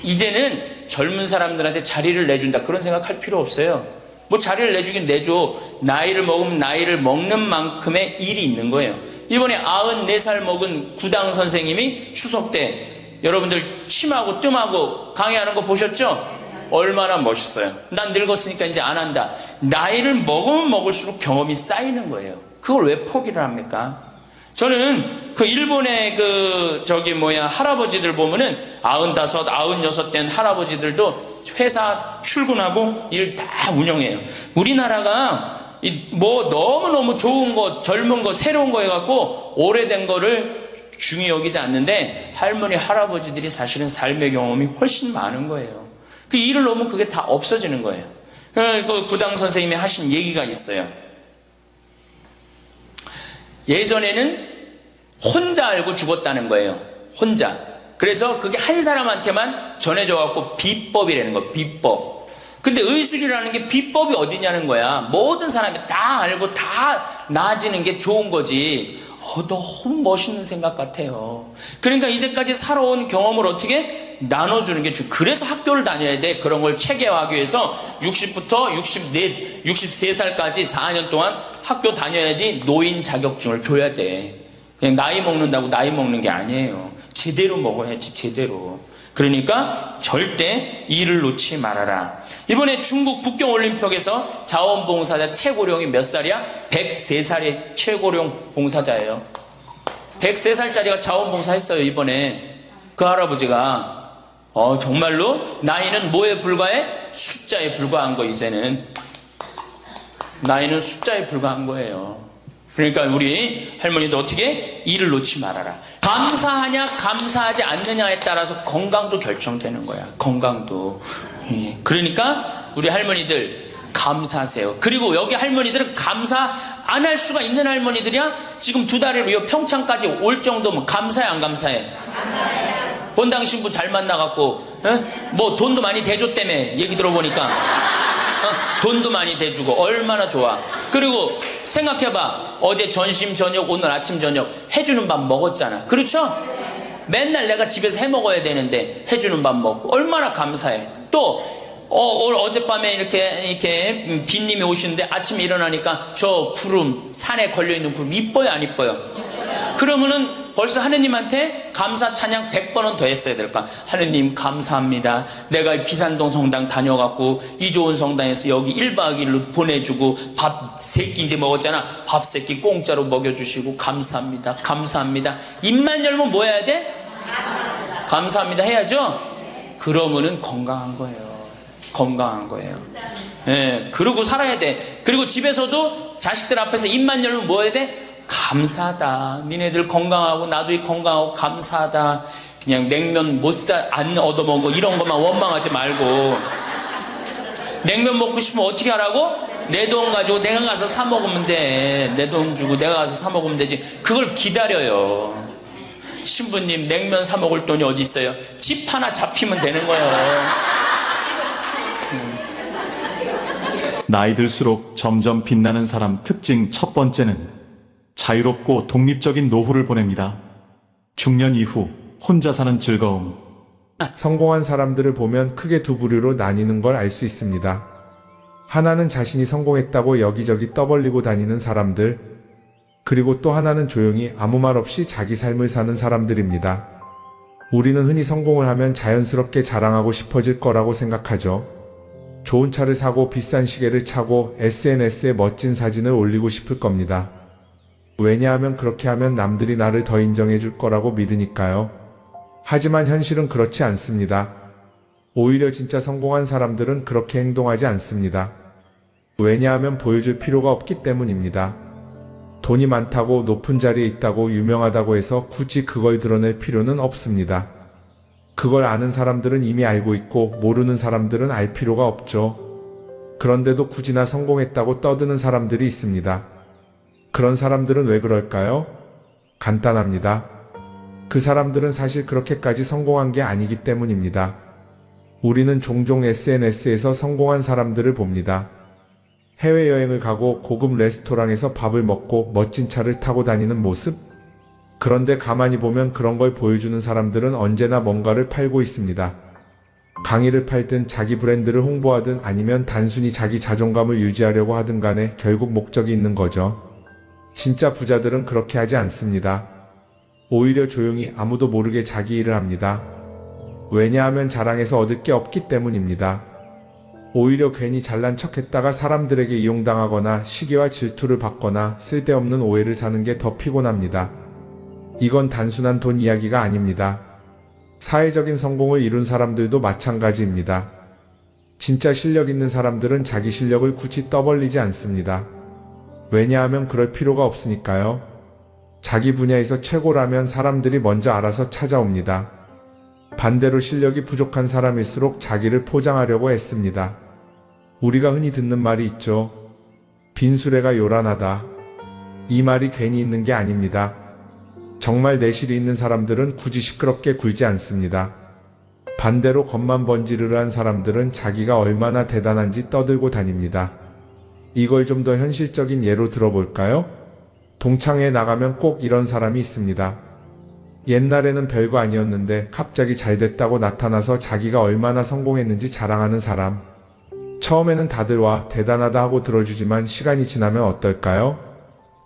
이제는 젊은 사람들한테 자리를 내준다. 그런 생각할 필요 없어요. 뭐 자리를 내주긴 내줘. 나이를 먹으면 나이를 먹는 만큼의 일이 있는 거예요. 이번에 94살 먹은 구당 선생님이 추석 때 여러분들 침하고 뜸하고 강의하는 거 보셨죠? 얼마나 멋있어요. 난 늙었으니까 이제 안 한다. 나이를 먹으면 먹을수록 경험이 쌓이는 거예요. 그걸 왜 포기를 합니까? 저는 그 일본의 할아버지들 보면은 95, 96 된 할아버지들도 회사 출근하고 일 다 운영해요. 우리나라가 뭐 너무너무 좋은 거, 젊은 거, 새로운 거 해갖고 오래된 거를 중히 여기지 않는데 할머니, 할아버지들이 사실은 삶의 경험이 훨씬 많은 거예요. 그 일을 놓으면 그게 다 없어지는 거예요. 그 구당 선생님이 하신 얘기가 있어요. 예전에는 혼자 알고 죽었다는 거예요. 혼자. 그래서 그게 한 사람한테만 전해져갖고 비법이라는 거예요. 비법. 근데 의술이라는 게 비법이 어디냐는 거야. 모든 사람이 다 알고 다 나아지는 게 좋은 거지. 너무 멋있는 생각 같아요. 그러니까 이제까지 살아온 경험을 어떻게 나눠주는 게 중요해요. 그래서 학교를 다녀야 돼. 그런 걸 체계화하기 위해서 60부터 63살까지 4년 동안 학교 다녀야지 노인 자격증을 줘야 돼. 그냥 나이 먹는다고 나이 먹는 게 아니에요. 제대로 먹어야지, 제대로. 그러니까 절대 일을 놓지 말아라. 이번에 중국 북경올림픽에서 자원봉사자 최고령이 몇 살이야? 103살의 최고령 봉사자예요. 103살짜리가 자원봉사 했어요. 이번에 그 할아버지가 정말로 나이는 뭐에 불과해? 숫자에 불과한 거. 이제는 나이는 숫자에 불과한 거예요. 그러니까 우리 할머니도 어떻게? 일을 놓지 말아라. 감사하냐 감사하지 않느냐에 따라서 건강도 결정되는 거야. 건강도. 그러니까 우리 할머니들 감사하세요. 그리고 여기 할머니들은 감사 안 할 수가 있는 할머니들이야. 지금 2달에 평창까지 올 정도면 감사해 안 감사해? 본당 신부 잘 만나갖고 뭐 돈도 많이 대줬다며 얘기 들어보니까 돈도 많이 대주고 얼마나 좋아. 그리고 생각해봐. 어제 점심 저녁 오늘 아침 저녁 해주는 밥 먹었잖아. 그렇죠? 맨날 내가 집에서 해 먹어야 되는데 해주는 밥 먹고 얼마나 감사해. 또 어젯밤에 이렇게 빈님이 오시는데 아침에 일어나니까 저 구름 산에 걸려있는 구름 이뻐요 안 이뻐요? 그러면은 벌써 하느님한테 감사 찬양 100번은 더 했어야 될까? 하느님 감사합니다. 내가 비산동 성당 다녀갖고 이 좋은 성당에서 여기 1박 2일로 보내주고 밥 3끼 이제 먹었잖아. 밥 3끼 공짜로 먹여주시고 감사합니다. 감사합니다. 입만 열면 뭐 해야 돼? 감사합니다 해야죠? 그러면은 건강한 거예요. 건강한 거예요. 예, 그러고 살아야 돼. 그리고 집에서도 자식들 앞에서 입만 열면 뭐 해야 돼? 감사하다. 니네들 건강하고 나도 건강하고 감사하다. 그냥 냉면 안 얻어먹고 이런 것만 원망하지 말고. 냉면 먹고 싶으면 어떻게 하라고? 내 돈 가지고 내가 가서 사 먹으면 돼. 내 돈 주고 내가 가서 사 먹으면 되지. 그걸 기다려요. 신부님 냉면 사 먹을 돈이 어디 있어요? 집 하나 잡히면 되는 거예요. 나이 들수록 점점 빛나는 사람 특징 첫 번째는 자유롭고 독립적인 노후를 보냅니다. 중년 이후 혼자 사는 즐거움. 성공한 사람들을 보면 크게 두 부류로 나뉘는 걸 알 수 있습니다. 하나는 자신이 성공했다고 여기저기 떠벌리고 다니는 사람들, 그리고 또 하나는 조용히 아무 말 없이 자기 삶을 사는 사람들입니다. 우리는 흔히 성공을 하면 자연스럽게 자랑하고 싶어질 거라고 생각하죠. 좋은 차를 사고 비싼 시계를 차고 SNS에 멋진 사진을 올리고 싶을 겁니다. 왜냐하면 그렇게 하면 남들이 나를 더 인정해 줄 거라고 믿으니까요. 하지만 현실은 그렇지 않습니다. 오히려 진짜 성공한 사람들은 그렇게 행동하지 않습니다. 왜냐하면 보여줄 필요가 없기 때문입니다. 돈이 많다고 높은 자리에 있다고 유명하다고 해서 굳이 그걸 드러낼 필요는 없습니다. 그걸 아는 사람들은 이미 알고 있고 모르는 사람들은 알 필요가 없죠. 그런데도 굳이나 성공했다고 떠드는 사람들이 있습니다. 그런 사람들은 왜 그럴까요? 간단합니다. 그 사람들은 사실 그렇게까지 성공한 게 아니기 때문입니다. 우리는 종종 SNS에서 성공한 사람들을 봅니다. 해외여행을 가고 고급 레스토랑에서 밥을 먹고 멋진 차를 타고 다니는 모습? 그런데 가만히 보면 그런 걸 보여주는 사람들은 언제나 뭔가를 팔고 있습니다. 강의를 팔든 자기 브랜드를 홍보하든 아니면 단순히 자기 자존감을 유지하려고 하든 간에 결국 목적이 있는 거죠. 진짜 부자들은 그렇게 하지 않습니다. 오히려 조용히 아무도 모르게 자기 일을 합니다. 왜냐하면 자랑해서 얻을 게 없기 때문입니다. 오히려 괜히 잘난 척했다가 사람들에게 이용당하거나 시기와 질투를 받거나 쓸데없는 오해를 사는 게 더 피곤합니다. 이건 단순한 돈 이야기가 아닙니다. 사회적인 성공을 이룬 사람들도 마찬가지입니다. 진짜 실력 있는 사람들은 자기 실력을 굳이 떠벌리지 않습니다. 왜냐하면 그럴 필요가 없으니까요. 자기 분야에서 최고라면 사람들이 먼저 알아서 찾아옵니다. 반대로 실력이 부족한 사람일수록 자기를 포장하려고 애씁니다. 우리가 흔히 듣는 말이 있죠. 빈수레가 요란하다. 이 말이 괜히 있는 게 아닙니다. 정말 내실이 있는 사람들은 굳이 시끄럽게 굴지 않습니다. 반대로 겉만 번지르르한 사람들은 자기가 얼마나 대단한지 떠들고 다닙니다. 이걸 좀 더 현실적인 예로 들어볼까요? 동창회에 나가면 꼭 이런 사람이 있습니다. 옛날에는 별거 아니었는데 갑자기 잘 됐다고 나타나서 자기가 얼마나 성공했는지 자랑하는 사람. 처음에는 다들 와 대단하다 하고 들어주지만 시간이 지나면 어떨까요?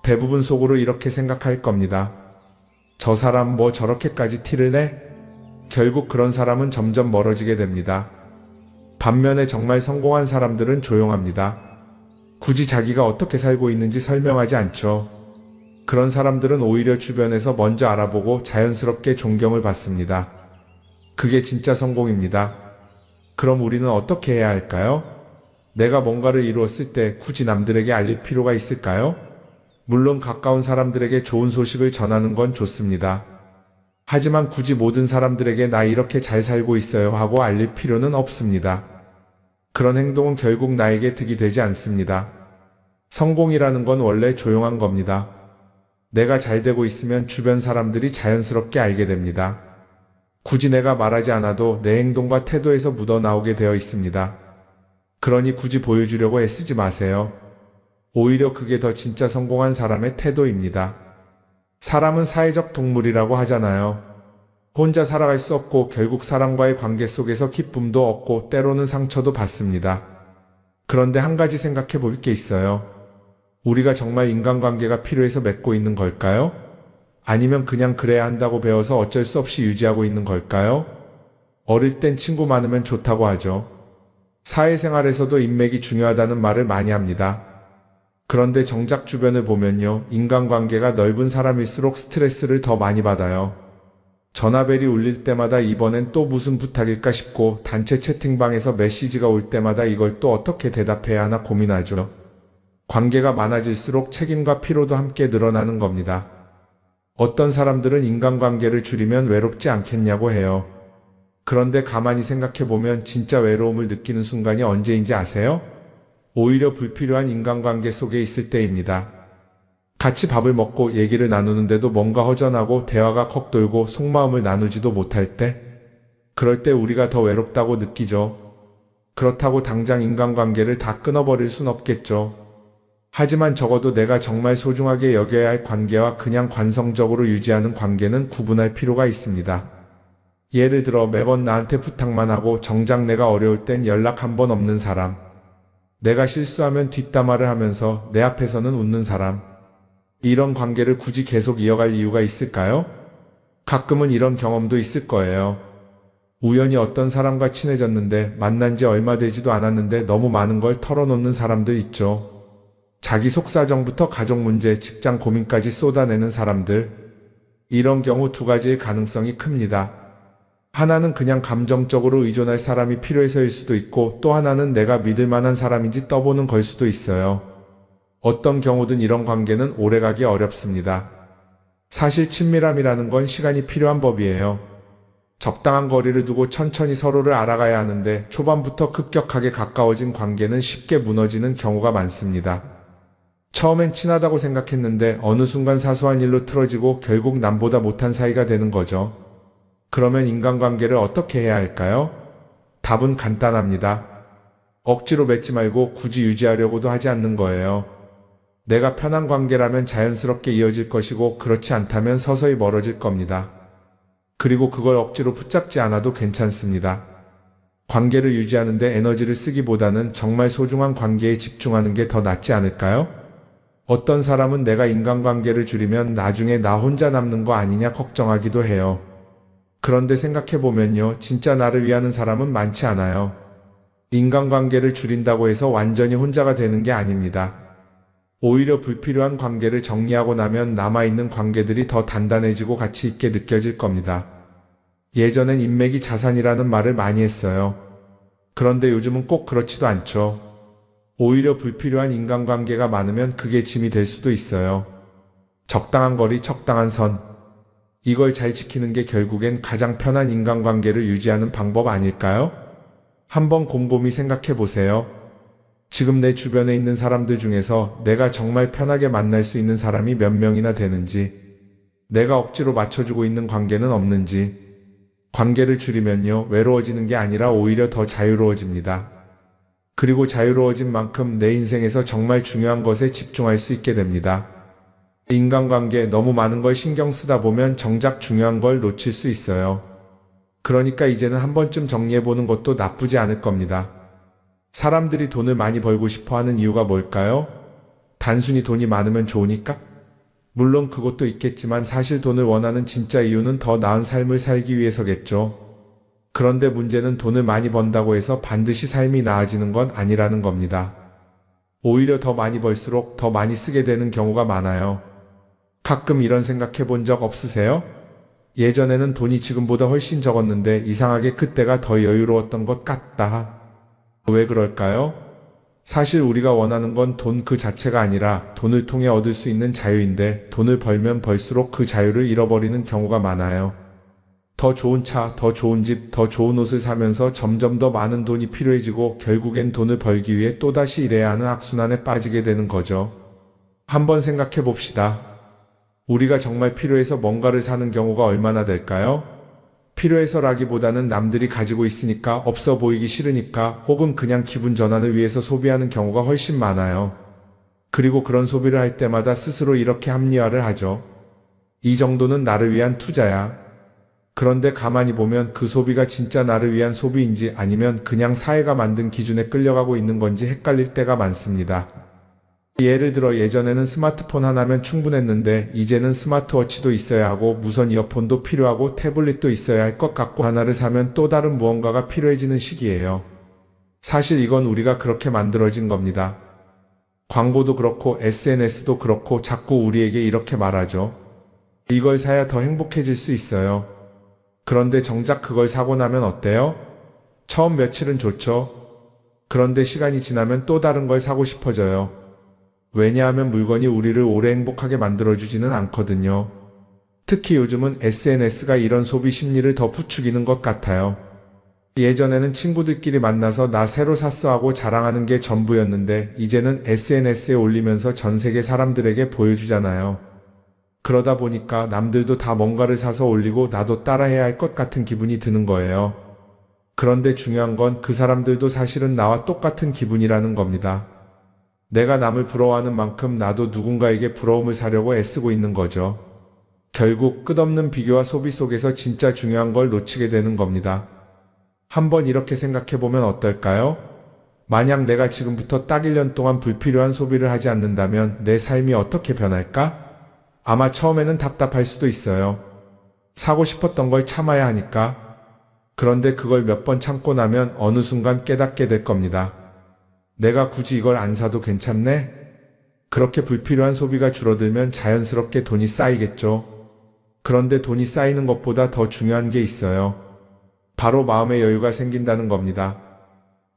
대부분 속으로 이렇게 생각할 겁니다. 저 사람 뭐 저렇게까지 티를 내? 결국 그런 사람은 점점 멀어지게 됩니다. 반면에 정말 성공한 사람들은 조용합니다. 굳이 자기가 어떻게 살고 있는지 설명하지 않죠. 그런 사람들은 오히려 주변에서 먼저 알아보고 자연스럽게 존경을 받습니다. 그게 진짜 성공입니다. 그럼 우리는 어떻게 해야 할까요? 내가 뭔가를 이루었을 때 굳이 남들에게 알릴 필요가 있을까요? 물론 가까운 사람들에게 좋은 소식을 전하는 건 좋습니다. 하지만 굳이 모든 사람들에게 나 이렇게 잘 살고 있어요 하고 알릴 필요는 없습니다. 그런 행동은 결국 나에게 득이 되지 않습니다. 성공이라는 건 원래 조용한 겁니다. 내가 잘 되고 있으면 주변 사람들이 자연스럽게 알게 됩니다. 굳이 내가 말하지 않아도 내 행동과 태도에서 묻어나오게 되어 있습니다. 그러니 굳이 보여주려고 애쓰지 마세요. 오히려 그게 더 진짜 성공한 사람의 태도입니다. 사람은 사회적 동물이라고 하잖아요. 혼자 살아갈 수 없고 결국 사람과의 관계 속에서 기쁨도 얻고 때로는 상처도 받습니다. 그런데 한 가지 생각해 볼 게 있어요. 우리가 정말 인간관계가 필요해서 맺고 있는 걸까요? 아니면 그냥 그래야 한다고 배워서 어쩔 수 없이 유지하고 있는 걸까요? 어릴 땐 친구 많으면 좋다고 하죠. 사회생활에서도 인맥이 중요하다는 말을 많이 합니다. 그런데 정작 주변을 보면요, 인간관계가 넓은 사람일수록 스트레스를 더 많이 받아요. 전화벨이 울릴 때마다 이번엔 또 무슨 부탁일까 싶고, 단체 채팅방에서 메시지가 올 때마다 이걸 또 어떻게 대답해야 하나 고민하죠. 관계가 많아질수록 책임과 피로도 함께 늘어나는 겁니다. 어떤 사람들은 인간관계를 줄이면 외롭지 않겠냐고 해요. 그런데 가만히 생각해보면 진짜 외로움을 느끼는 순간이 언제인지 아세요? 오히려 불필요한 인간관계 속에 있을 때입니다. 같이 밥을 먹고 얘기를 나누는데도 뭔가 허전하고 대화가 컥 돌고 속마음을 나누지도 못할 때, 그럴 때 우리가 더 외롭다고 느끼죠. 그렇다고 당장 인간관계를 다 끊어버릴 순 없겠죠. 하지만 적어도 내가 정말 소중하게 여겨야 할 관계와 그냥 관성적으로 유지하는 관계는 구분할 필요가 있습니다. 예를 들어 매번 나한테 부탁만 하고 정작 내가 어려울 땐 연락 한 번 없는 사람. 내가 실수하면 뒷담화를 하면서 내 앞에서는 웃는 사람. 이런 관계를 굳이 계속 이어갈 이유가 있을까요? 가끔은 이런 경험도 있을 거예요. 우연히 어떤 사람과 친해졌는데 만난 지 얼마 되지도 않았는데 너무 많은 걸 털어놓는 사람들 있죠. 자기 속사정부터 가족 문제, 직장 고민까지 쏟아내는 사람들. 이런 경우 두 가지의 가능성이 큽니다. 하나는 그냥 감정적으로 의존할 사람이 필요해서일 수도 있고, 또 하나는 내가 믿을 만한 사람인지 떠보는 걸 수도 있어요. 어떤 경우든 이런 관계는 오래가기 어렵습니다. 사실 친밀함이라는 건 시간이 필요한 법이에요. 적당한 거리를 두고 천천히 서로를 알아가야 하는데 초반부터 급격하게 가까워진 관계는 쉽게 무너지는 경우가 많습니다. 처음엔 친하다고 생각했는데 어느 순간 사소한 일로 틀어지고 결국 남보다 못한 사이가 되는 거죠. 그러면 인간관계를 어떻게 해야 할까요? 답은 간단합니다. 억지로 맺지 말고 굳이 유지하려고도 하지 않는 거예요. 내가 편한 관계라면 자연스럽게 이어질 것이고, 그렇지 않다면 서서히 멀어질 겁니다. 그리고 그걸 억지로 붙잡지 않아도 괜찮습니다. 관계를 유지하는데 에너지를 쓰기보다는 정말 소중한 관계에 집중하는 게 더 낫지 않을까요? 어떤 사람은 내가 인간관계를 줄이면 나중에 나 혼자 남는 거 아니냐 걱정하기도 해요. 그런데 생각해보면요, 진짜 나를 위하는 사람은 많지 않아요. 인간관계를 줄인다고 해서 완전히 혼자가 되는 게 아닙니다. 오히려 불필요한 관계를 정리하고 나면 남아있는 관계들이 더 단단해지고 가치 있게 느껴질 겁니다. 예전엔 인맥이 자산이라는 말을 많이 했어요. 그런데 요즘은 꼭 그렇지도 않죠. 오히려 불필요한 인간관계가 많으면 그게 짐이 될 수도 있어요. 적당한 거리, 적당한 선. 이걸 잘 지키는 게 결국엔 가장 편한 인간관계를 유지하는 방법 아닐까요? 한번 곰곰이 생각해 보세요. 지금 내 주변에 있는 사람들 중에서 내가 정말 편하게 만날 수 있는 사람이 몇 명이나 되는지, 내가 억지로 맞춰주고 있는 관계는 없는지. 관계를 줄이면요, 외로워지는 게 아니라 오히려 더 자유로워집니다. 그리고 자유로워진 만큼 내 인생에서 정말 중요한 것에 집중할 수 있게 됩니다. 인간관계 너무 많은 걸 신경 쓰다 보면 정작 중요한 걸 놓칠 수 있어요. 그러니까 이제는 한 번쯤 정리해보는 것도 나쁘지 않을 겁니다. 사람들이 돈을 많이 벌고 싶어 하는 이유가 뭘까요? 단순히 돈이 많으면 좋으니까? 물론 그것도 있겠지만 사실 돈을 원하는 진짜 이유는 더 나은 삶을 살기 위해서겠죠. 그런데 문제는 돈을 많이 번다고 해서 반드시 삶이 나아지는 건 아니라는 겁니다. 오히려 더 많이 벌수록 더 많이 쓰게 되는 경우가 많아요. 가끔 이런 생각해 본 적 없으세요? 예전에는 돈이 지금보다 훨씬 적었는데 이상하게 그때가 더 여유로웠던 것 같다. 왜 그럴까요? 사실 우리가 원하는 건 돈 그 자체가 아니라 돈을 통해 얻을 수 있는 자유인데, 돈을 벌면 벌수록 그 자유를 잃어버리는 경우가 많아요. 더 좋은 차, 더 좋은 집, 더 좋은 옷을 사면서 점점 더 많은 돈이 필요해지고 결국엔 돈을 벌기 위해 또다시 일해야 하는 악순환에 빠지게 되는 거죠. 한번 생각해 봅시다. 우리가 정말 필요해서 뭔가를 사는 경우가 얼마나 될까요? 필요해서라기보다는 남들이 가지고 있으니까, 없어 보이기 싫으니까, 혹은 그냥 기분 전환을 위해서 소비하는 경우가 훨씬 많아요. 그리고 그런 소비를 할 때마다 스스로 이렇게 합리화를 하죠. 이 정도는 나를 위한 투자야. 그런데 가만히 보면 그 소비가 진짜 나를 위한 소비인지 아니면 그냥 사회가 만든 기준에 끌려가고 있는 건지 헷갈릴 때가 많습니다. 예를 들어 예전에는 스마트폰 하나면 충분했는데 이제는 스마트워치도 있어야 하고 무선 이어폰도 필요하고 태블릿도 있어야 할 것 같고 하나를 사면 또 다른 무언가가 필요해지는 시기예요. 사실 이건 우리가 그렇게 만들어진 겁니다. 광고도 그렇고 SNS도 그렇고 자꾸 우리에게 이렇게 말하죠. 이걸 사야 더 행복해질 수 있어요. 그런데 정작 그걸 사고 나면 어때요? 처음 며칠은 좋죠. 그런데 시간이 지나면 또 다른 걸 사고 싶어져요. 왜냐하면 물건이 우리를 오래 행복하게 만들어주지는 않거든요. 특히 요즘은 SNS가 이런 소비 심리를 더 부추기는 것 같아요. 예전에는 친구들끼리 만나서 나 새로 샀어 하고 자랑하는 게 전부였는데 이제는 SNS에 올리면서 전 세계 사람들에게 보여주잖아요. 그러다 보니까 남들도 다 뭔가를 사서 올리고 나도 따라해야 할 것 같은 기분이 드는 거예요. 그런데 중요한 건 그 사람들도 사실은 나와 똑같은 기분이라는 겁니다. 내가 남을 부러워하는 만큼 나도 누군가에게 부러움을 사려고 애쓰고 있는 거죠. 결국 끝없는 비교와 소비 속에서 진짜 중요한 걸 놓치게 되는 겁니다. 한번 이렇게 생각해보면 어떨까요? 만약 내가 지금부터 딱 1년 동안 불필요한 소비를 하지 않는다면 내 삶이 어떻게 변할까? 아마 처음에는 답답할 수도 있어요. 사고 싶었던 걸 참아야 하니까. 그런데 그걸 몇 번 참고 나면 어느 순간 깨닫게 될 겁니다. 내가 굳이 이걸 안 사도 괜찮네? 그렇게 불필요한 소비가 줄어들면 자연스럽게 돈이 쌓이겠죠. 그런데 돈이 쌓이는 것보다 더 중요한 게 있어요. 바로 마음의 여유가 생긴다는 겁니다.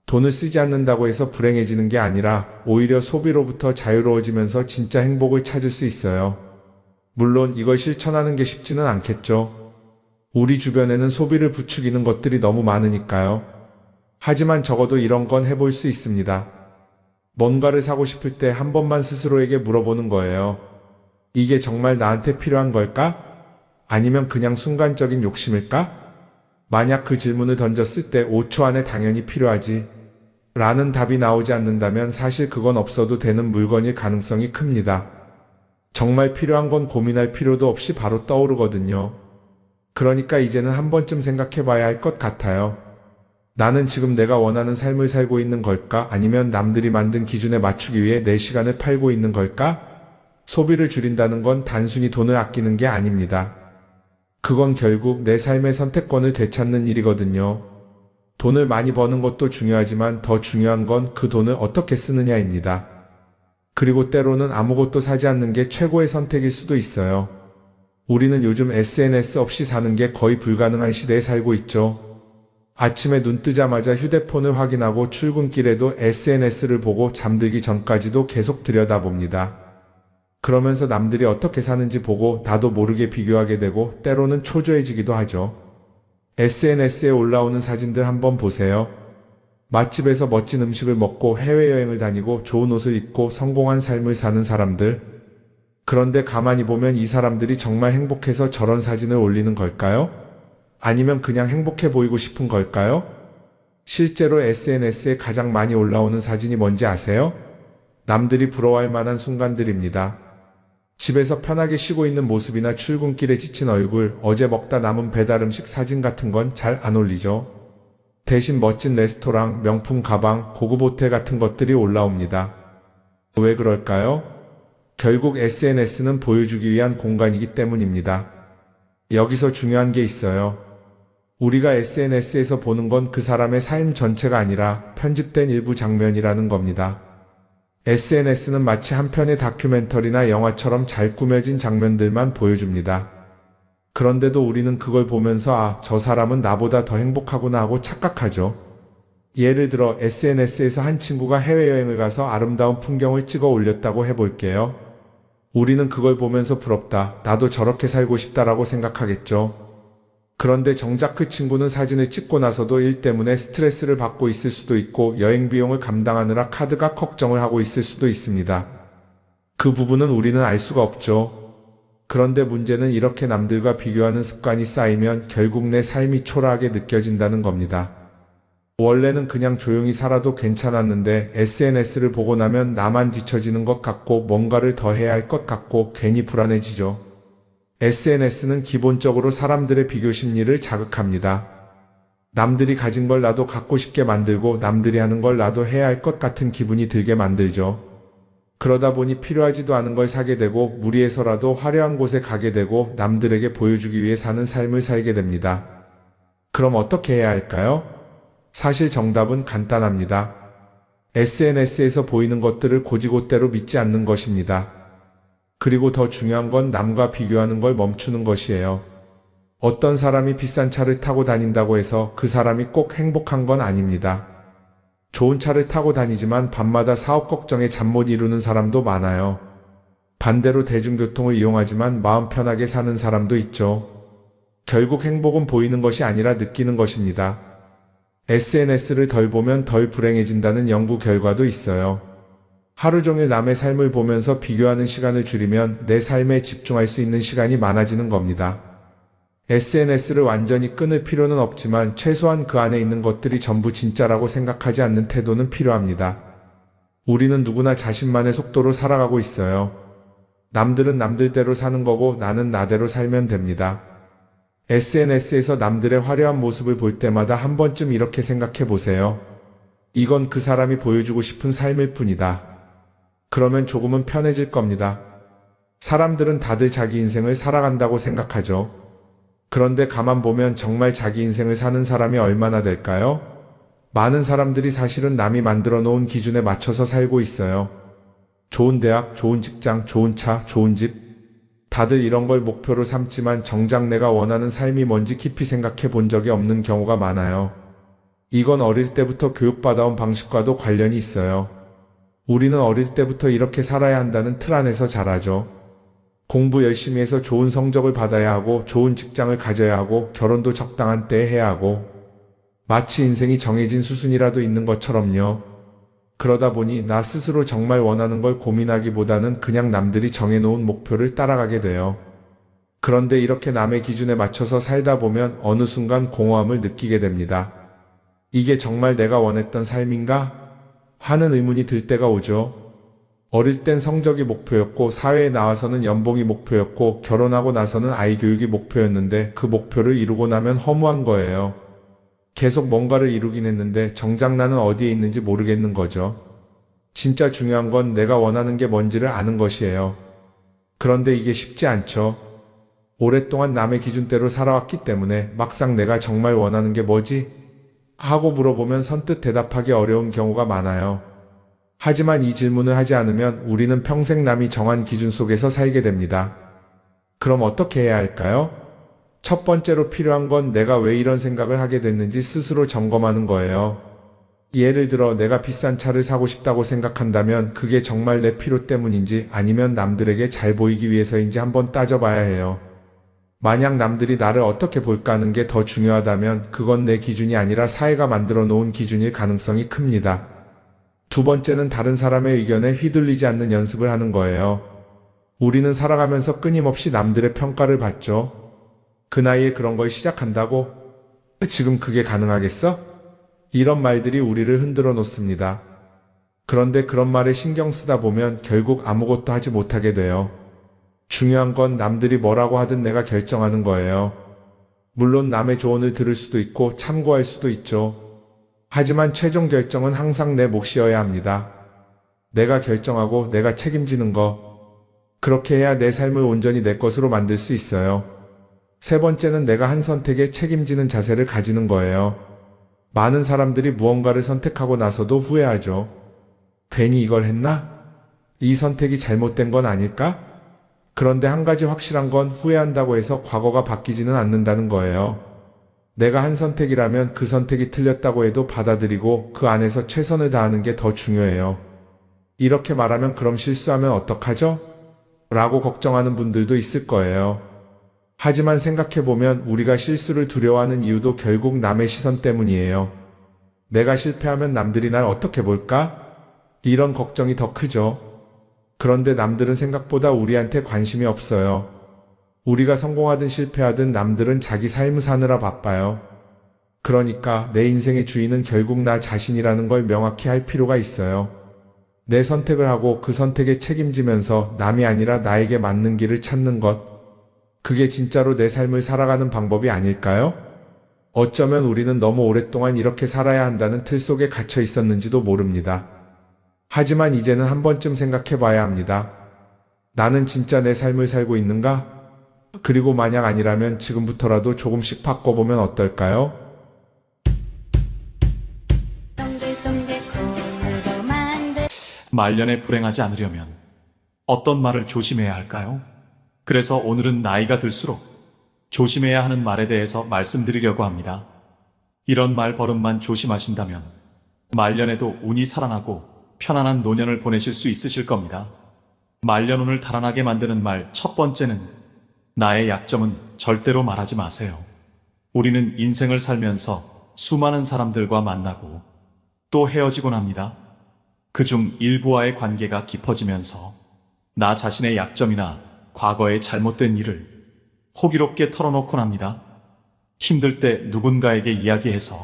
돈을 쓰지 않는다고 해서 불행해지는 게 아니라 오히려 소비로부터 자유로워지면서 진짜 행복을 찾을 수 있어요. 물론 이걸 실천하는 게 쉽지는 않겠죠. 우리 주변에는 소비를 부추기는 것들이 너무 많으니까요. 하지만 적어도 이런 건 해볼 수 있습니다. 뭔가를 사고 싶을 때 한 번만 스스로에게 물어보는 거예요. 이게 정말 나한테 필요한 걸까? 아니면 그냥 순간적인 욕심일까? 만약 그 질문을 던졌을 때 5초 안에 당연히 필요하지 라는 답이 나오지 않는다면 사실 그건 없어도 되는 물건일 가능성이 큽니다. 정말 필요한 건 고민할 필요도 없이 바로 떠오르거든요. 그러니까 이제는 한 번쯤 생각해 봐야 할 것 같아요. 나는 지금 내가 원하는 삶을 살고 있는 걸까? 아니면 남들이 만든 기준에 맞추기 위해 내 시간을 팔고 있는 걸까? 소비를 줄인다는 건 단순히 돈을 아끼는 게 아닙니다. 그건 결국 내 삶의 선택권을 되찾는 일이거든요. 돈을 많이 버는 것도 중요하지만 더 중요한 건 그 돈을 어떻게 쓰느냐입니다. 그리고 때로는 아무것도 사지 않는 게 최고의 선택일 수도 있어요. 우리는 요즘 SNS 없이 사는 게 거의 불가능한 시대에 살고 있죠. 아침에 눈 뜨자마자 휴대폰을 확인하고 출근길에도 SNS를 보고 잠들기 전까지도 계속 들여다봅니다. 그러면서 남들이 어떻게 사는지 보고 나도 모르게 비교하게 되고 때로는 초조해지기도 하죠. SNS에 올라오는 사진들 한번 보세요. 맛집에서 멋진 음식을 먹고 해외여행을 다니고 좋은 옷을 입고 성공한 삶을 사는 사람들. 그런데 가만히 보면 이 사람들이 정말 행복해서 저런 사진을 올리는 걸까요? 아니면 그냥 행복해 보이고 싶은 걸까요? 실제로 SNS에 가장 많이 올라오는 사진이 뭔지 아세요? 남들이 부러워할 만한 순간들입니다. 집에서 편하게 쉬고 있는 모습이나 출근길에 지친 얼굴, 어제 먹다 남은 배달 음식 사진 같은 건 잘 안 올리죠. 대신 멋진 레스토랑, 명품 가방, 고급 호텔 같은 것들이 올라옵니다. 왜 그럴까요? 결국 SNS는 보여주기 위한 공간이기 때문입니다. 여기서 중요한 게 있어요. 우리가 SNS에서 보는 건 그 사람의 삶 전체가 아니라 편집된 일부 장면이라는 겁니다. SNS는 마치 한 편의 다큐멘터리나 영화처럼 잘 꾸며진 장면들만 보여줍니다. 그런데도 우리는 그걸 보면서 아, 저 사람은 나보다 더 행복하구나 하고 착각하죠. 예를 들어 SNS에서 한 친구가 해외여행을 가서 아름다운 풍경을 찍어 올렸다고 해볼게요. 우리는 그걸 보면서 부럽다, 나도 저렇게 살고 싶다라고 생각하겠죠. 그런데 정작 그 친구는 사진을 찍고 나서도 일 때문에 스트레스를 받고 있을 수도 있고 여행 비용을 감당하느라 카드가 걱정을 하고 있을 수도 있습니다. 그 부분은 우리는 알 수가 없죠. 그런데 문제는 이렇게 남들과 비교하는 습관이 쌓이면 결국 내 삶이 초라하게 느껴진다는 겁니다. 원래는 그냥 조용히 살아도 괜찮았는데 SNS를 보고 나면 나만 뒤처지는 것 같고 뭔가를 더 해야 할 것 같고 괜히 불안해지죠. SNS는 기본적으로 사람들의 비교 심리를 자극합니다. 남들이 가진 걸 나도 갖고 싶게 만들고 남들이 하는 걸 나도 해야 할 것 같은 기분이 들게 만들죠. 그러다 보니 필요하지도 않은 걸 사게 되고 무리해서라도 화려한 곳에 가게 되고 남들에게 보여주기 위해 사는 삶을 살게 됩니다. 그럼 어떻게 해야 할까요? 사실 정답은 간단합니다. SNS에서 보이는 것들을 곧이곧대로 믿지 않는 것입니다. 그리고 더 중요한 건 남과 비교하는 걸 멈추는 것이에요. 어떤 사람이 비싼 차를 타고 다닌다고 해서 그 사람이 꼭 행복한 건 아닙니다. 좋은 차를 타고 다니지만 밤마다 사업 걱정에 잠 못 이루는 사람도 많아요. 반대로 대중교통을 이용하지만 마음 편하게 사는 사람도 있죠. 결국 행복은 보이는 것이 아니라 느끼는 것입니다. SNS를 덜 보면 덜 불행해진다는 연구 결과도 있어요. 하루 종일 남의 삶을 보면서 비교하는 시간을 줄이면 내 삶에 집중할 수 있는 시간이 많아지는 겁니다. SNS를 완전히 끊을 필요는 없지만 최소한 그 안에 있는 것들이 전부 진짜라고 생각하지 않는 태도는 필요합니다. 우리는 누구나 자신만의 속도로 살아가고 있어요. 남들은 남들대로 사는 거고 나는 나대로 살면 됩니다. SNS에서 남들의 화려한 모습을 볼 때마다 한 번쯤 이렇게 생각해 보세요. 이건 그 사람이 보여주고 싶은 삶일 뿐이다. 그러면 조금은 편해질 겁니다. 사람들은 다들 자기 인생을 살아간다고 생각하죠. 그런데 가만 보면 정말 자기 인생을 사는 사람이 얼마나 될까요? 많은 사람들이 사실은 남이 만들어 놓은 기준에 맞춰서 살고 있어요. 좋은 대학, 좋은 직장, 좋은 차, 좋은 집. 다들 이런 걸 목표로 삼지만 정작 내가 원하는 삶이 뭔지 깊이 생각해 본 적이 없는 경우가 많아요. 이건 어릴 때부터 교육받아온 방식과도 관련이 있어요. 우리는 어릴 때부터 이렇게 살아야 한다는 틀 안에서 자라죠. 공부 열심히 해서 좋은 성적을 받아야 하고 좋은 직장을 가져야 하고 결혼도 적당한 때에 해야 하고 마치 인생이 정해진 수순이라도 있는 것처럼요. 그러다 보니 나 스스로 정말 원하는 걸 고민하기보다는 그냥 남들이 정해놓은 목표를 따라가게 돼요. 그런데 이렇게 남의 기준에 맞춰서 살다 보면 어느 순간 공허함을 느끼게 됩니다. 이게 정말 내가 원했던 삶인가? 하는 의문이 들 때가 오죠. 어릴 땐 성적이 목표였고 사회에 나와서는 연봉이 목표였고 결혼하고 나서는 아이 교육이 목표였는데 그 목표를 이루고 나면 허무한 거예요. 계속 뭔가를 이루긴 했는데 정작 나는 어디에 있는지 모르겠는 거죠. 진짜 중요한 건 내가 원하는 게 뭔지를 아는 것이에요. 그런데 이게 쉽지 않죠. 오랫동안 남의 기준대로 살아왔기 때문에 막상 내가 정말 원하는 게 뭐지? 하고 물어보면 선뜻 대답하기 어려운 경우가 많아요. 하지만 이 질문을 하지 않으면 우리는 평생 남이 정한 기준 속에서 살게 됩니다. 그럼 어떻게 해야 할까요? 첫 번째로 필요한 건 내가 왜 이런 생각을 하게 됐는지 스스로 점검하는 거예요. 예를 들어 내가 비싼 차를 사고 싶다고 생각한다면 그게 정말 내 필요 때문인지 아니면 남들에게 잘 보이기 위해서인지 한번 따져봐야 해요. 만약 남들이 나를 어떻게 볼까 하는 게 더 중요하다면 그건 내 기준이 아니라 사회가 만들어 놓은 기준일 가능성이 큽니다. 두 번째는 다른 사람의 의견에 휘둘리지 않는 연습을 하는 거예요. 우리는 살아가면서 끊임없이 남들의 평가를 받죠. 그 나이에 그런 걸 시작한다고? 지금 그게 가능하겠어? 이런 말들이 우리를 흔들어 놓습니다. 그런데 그런 말에 신경 쓰다 보면 결국 아무것도 하지 못하게 돼요. 중요한 건 남들이 뭐라고 하든 내가 결정하는 거예요. 물론 남의 조언을 들을 수도 있고 참고할 수도 있죠. 하지만 최종 결정은 항상 내 몫이어야 합니다. 내가 결정하고 내가 책임지는 거. 그렇게 해야 내 삶을 온전히 내 것으로 만들 수 있어요. 세 번째는 내가 한 선택에 책임지는 자세를 가지는 거예요. 많은 사람들이 무언가를 선택하고 나서도 후회하죠. 괜히 이걸 했나? 이 선택이 잘못된 건 아닐까? 그런데 한 가지 확실한 건 후회한다고 해서 과거가 바뀌지는 않는다는 거예요. 내가 한 선택이라면 그 선택이 틀렸다고 해도 받아들이고 그 안에서 최선을 다하는 게 더 중요해요. 이렇게 말하면 그럼 실수하면 어떡하죠? 라고 걱정하는 분들도 있을 거예요. 하지만 생각해보면 우리가 실수를 두려워하는 이유도 결국 남의 시선 때문이에요. 내가 실패하면 남들이 날 어떻게 볼까? 이런 걱정이 더 크죠. 그런데 남들은 생각보다 우리한테 관심이 없어요. 우리가 성공하든 실패하든 남들은 자기 삶을 사느라 바빠요. 그러니까 내 인생의 주인은 결국 나 자신이라는 걸 명확히 할 필요가 있어요. 내 선택을 하고 그 선택에 책임지면서 남이 아니라 나에게 맞는 길을 찾는 것. 그게 진짜로 내 삶을 살아가는 방법이 아닐까요? 어쩌면 우리는 너무 오랫동안 이렇게 살아야 한다는 틀 속에 갇혀 있었는지도 모릅니다. 하지만 이제는 한 번쯤 생각해 봐야 합니다. 나는 진짜 내 삶을 살고 있는가? 그리고 만약 아니라면 지금부터라도 조금씩 바꿔보면 어떨까요? 말년에 불행하지 않으려면 어떤 말을 조심해야 할까요? 그래서 오늘은 나이가 들수록 조심해야 하는 말에 대해서 말씀드리려고 합니다. 이런 말 버릇만 조심하신다면 말년에도 운이 살아나고 편안한 노년을 보내실 수 있으실 겁니다. 말년운을 달아나게 만드는 말 첫 번째는 나의 약점은 절대로 말하지 마세요. 우리는 인생을 살면서 수많은 사람들과 만나고 또 헤어지곤 합니다. 그중 일부와의 관계가 깊어지면서 나 자신의 약점이나 과거의 잘못된 일을 호기롭게 털어놓곤 합니다. 힘들 때 누군가에게 이야기해서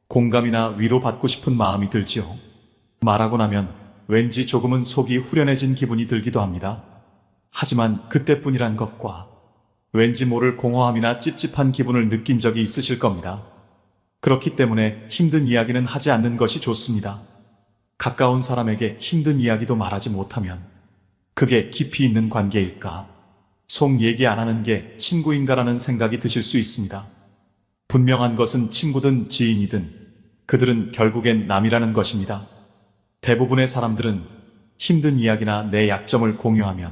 공감이나 위로받고 싶은 마음이 들지요. 말하고 나면 왠지 조금은 속이 후련해진 기분이 들기도 합니다. 하지만 그때뿐이란 것과 왠지 모를 공허함이나 찝찝한 기분을 느낀 적이 있으실 겁니다. 그렇기 때문에 힘든 이야기는 하지 않는 것이 좋습니다. 가까운 사람에게 힘든 이야기도 말하지 못하면 그게 깊이 있는 관계일까? 속 얘기 안 하는 게 친구인가라는 생각이 드실 수 있습니다. 분명한 것은 친구든 지인이든 그들은 결국엔 남이라는 것입니다. 대부분의 사람들은 힘든 이야기나 내 약점을 공유하면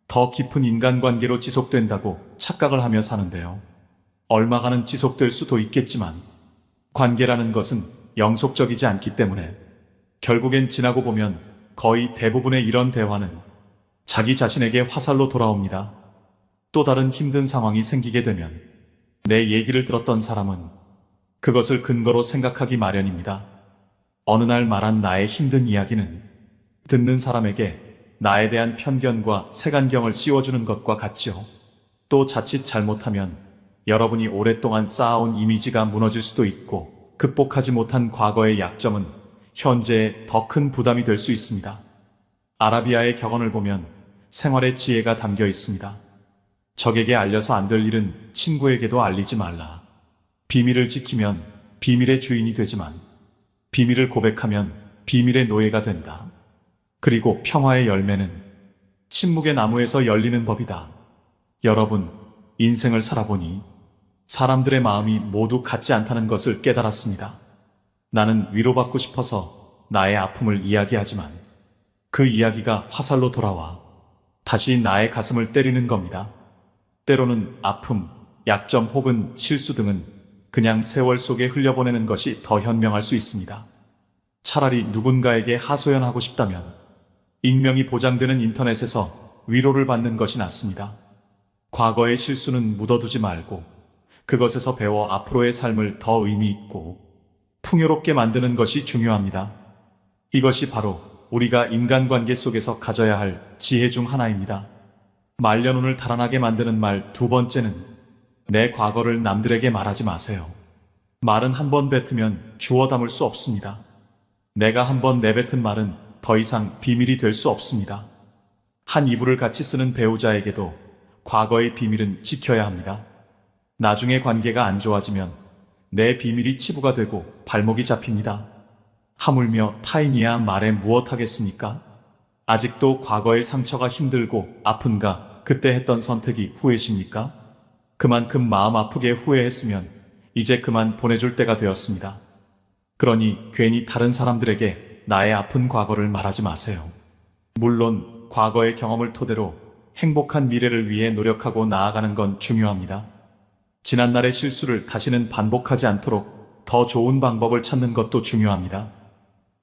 더 깊은 인간관계로 지속된다고 착각을 하며 사는데요. 얼마간은 지속될 수도 있겠지만 관계라는 것은 영속적이지 않기 때문에 결국엔 지나고 보면 거의 대부분의 이런 대화는 자기 자신에게 화살로 돌아옵니다. 또 다른 힘든 상황이 생기게 되면 내 얘기를 들었던 사람은 그것을 근거로 생각하기 마련입니다. 어느 날 말한 나의 힘든 이야기는 듣는 사람에게 나에 대한 편견과 색안경을 씌워주는 것과 같지요. 또 자칫 잘못하면 여러분이 오랫동안 쌓아온 이미지가 무너질 수도 있고 극복하지 못한 과거의 약점은 현재에 더 큰 부담이 될 수 있습니다. 아라비아의 격언을 보면 생활의 지혜가 담겨 있습니다. 적에게 알려서 안 될 일은 친구에게도 알리지 말라. 비밀을 지키면 비밀의 주인이 되지만 비밀을 고백하면 비밀의 노예가 된다. 그리고 평화의 열매는 침묵의 나무에서 열리는 법이다. 여러분, 인생을 살아보니 사람들의 마음이 모두 같지 않다는 것을 깨달았습니다. 나는 위로받고 싶어서 나의 아픔을 이야기하지만 그 이야기가 화살로 돌아와 다시 나의 가슴을 때리는 겁니다. 때로는 아픔, 약점 혹은 실수 등은 그냥 세월 속에 흘려보내는 것이 더 현명할 수 있습니다. 차라리 누군가에게 하소연하고 싶다면 익명이 보장되는 인터넷에서 위로를 받는 것이 낫습니다. 과거의 실수는 묻어두지 말고 그것에서 배워 앞으로의 삶을 더 의미 있고 풍요롭게 만드는 것이 중요합니다. 이것이 바로 우리가 인간관계 속에서 가져야 할 지혜 중 하나입니다. 말년운을 달아나게 만드는 말 두 번째는 내 과거를 남들에게 말하지 마세요. 말은 한 번 뱉으면 주워 담을 수 없습니다. 내가 한 번 내뱉은 말은 더 이상 비밀이 될 수 없습니다. 한 이불을 같이 쓰는 배우자에게도 과거의 비밀은 지켜야 합니다. 나중에 관계가 안 좋아지면 내 비밀이 치부가 되고 발목이 잡힙니다. 하물며 타인이야 말해 무엇하겠습니까? 아직도 과거의 상처가 힘들고 아픈가 그때 했던 선택이 후회십니까? 그만큼 마음 아프게 후회했으면 이제 그만 보내줄 때가 되었습니다. 그러니 괜히 다른 사람들에게 나의 아픈 과거를 말하지 마세요. 물론 과거의 경험을 토대로 행복한 미래를 위해 노력하고 나아가는 건 중요합니다. 지난날의 실수를 다시는 반복하지 않도록 더 좋은 방법을 찾는 것도 중요합니다.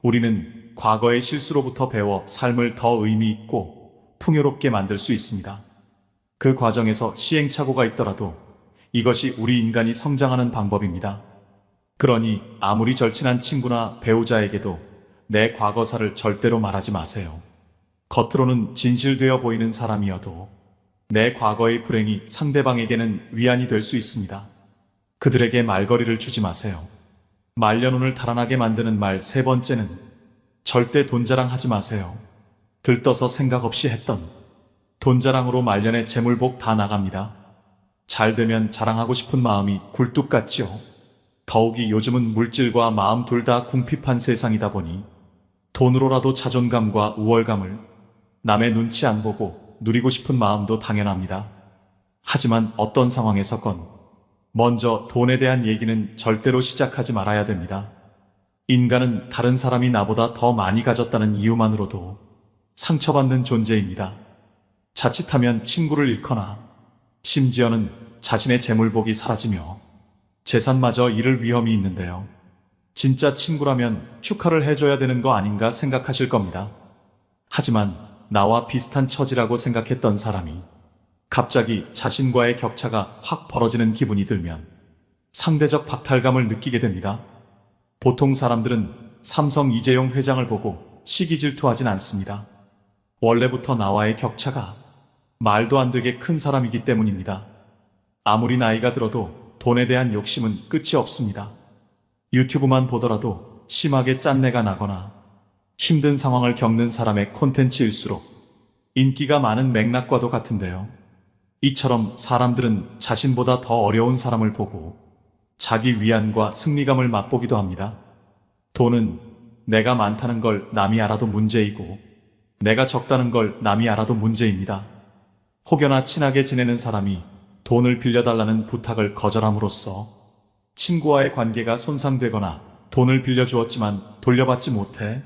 우리는 과거의 실수로부터 배워 삶을 더 의미 있고 풍요롭게 만들 수 있습니다. 그 과정에서 시행착오가 있더라도 이것이 우리 인간이 성장하는 방법입니다. 그러니 아무리 절친한 친구나 배우자에게도 내 과거사를 절대로 말하지 마세요. 겉으로는 진실되어 보이는 사람이어도 내 과거의 불행이 상대방에게는 위안이 될 수 있습니다. 그들에게 말거리를 주지 마세요. 말년운을 달아나게 만드는 말 세 번째는 절대 돈 자랑하지 마세요. 들떠서 생각 없이 했던 돈 자랑으로 말년에 재물복 다 나갑니다. 잘 되면 자랑하고 싶은 마음이 굴뚝 같지요. 더욱이 요즘은 물질과 마음 둘 다 궁핍한 세상이다 보니 돈으로라도 자존감과 우월감을 남의 눈치 안 보고 누리고 싶은 마음도 당연합니다. 하지만 어떤 상황에서건 먼저 돈에 대한 얘기는 절대로 시작하지 말아야 됩니다. 인간은 다른 사람이 나보다 더 많이 가졌다는 이유만으로도 상처받는 존재입니다. 자칫하면 친구를 잃거나 심지어는 자신의 재물복이 사라지며 재산마저 잃을 위험이 있는데요. 진짜 친구라면 축하를 해줘야 되는 거 아닌가 생각하실 겁니다. 하지만 나와 비슷한 처지라고 생각했던 사람이 갑자기 자신과의 격차가 확 벌어지는 기분이 들면 상대적 박탈감을 느끼게 됩니다. 보통 사람들은 삼성 이재용 회장을 보고 시기 질투하진 않습니다. 원래부터 나와의 격차가 말도 안 되게 큰 사람이기 때문입니다. 아무리 나이가 들어도 돈에 대한 욕심은 끝이 없습니다. 유튜브만 보더라도 심하게 짠내가 나거나 힘든 상황을 겪는 사람의 콘텐츠일수록 인기가 많은 맥락과도 같은데요. 이처럼 사람들은 자신보다 더 어려운 사람을 보고 자기 위안과 승리감을 맛보기도 합니다. 돈은 내가 많다는 걸 남이 알아도 문제이고 내가 적다는 걸 남이 알아도 문제입니다. 혹여나 친하게 지내는 사람이 돈을 빌려달라는 부탁을 거절함으로써 친구와의 관계가 손상되거나 돈을 빌려주었지만 돌려받지 못해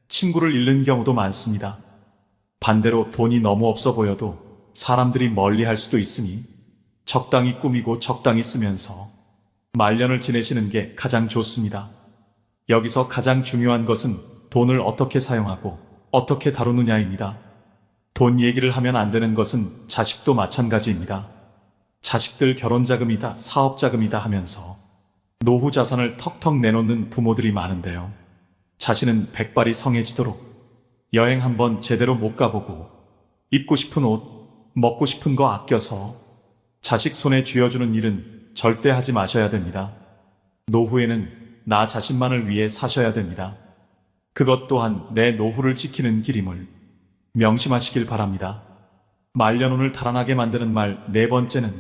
친구를 잃는 경우도 많습니다. 반대로 돈이 너무 없어 보여도 사람들이 멀리할 수도 있으니 적당히 꾸미고 적당히 쓰면서 말년을 지내시는 게 가장 좋습니다. 여기서 가장 중요한 것은 돈을 어떻게 사용하고 어떻게 다루느냐입니다. 돈 얘기를 하면 안 되는 것은 자식도 마찬가지입니다. 자식들 결혼자금이다, 사업자금이다 하면서 노후 자산을 턱턱 내놓는 부모들이 많은데요. 자신은 백발이 성해지도록 여행 한번 제대로 못 가보고 입고 싶은 옷, 먹고 싶은 거 아껴서 자식 손에 쥐어주는 일은 절대 하지 마셔야 됩니다. 노후에는 나 자신만을 위해 사셔야 됩니다. 그것 또한 내 노후를 지키는 길임을 명심하시길 바랍니다. 말년운을 달아나게 만드는 말 네 번째는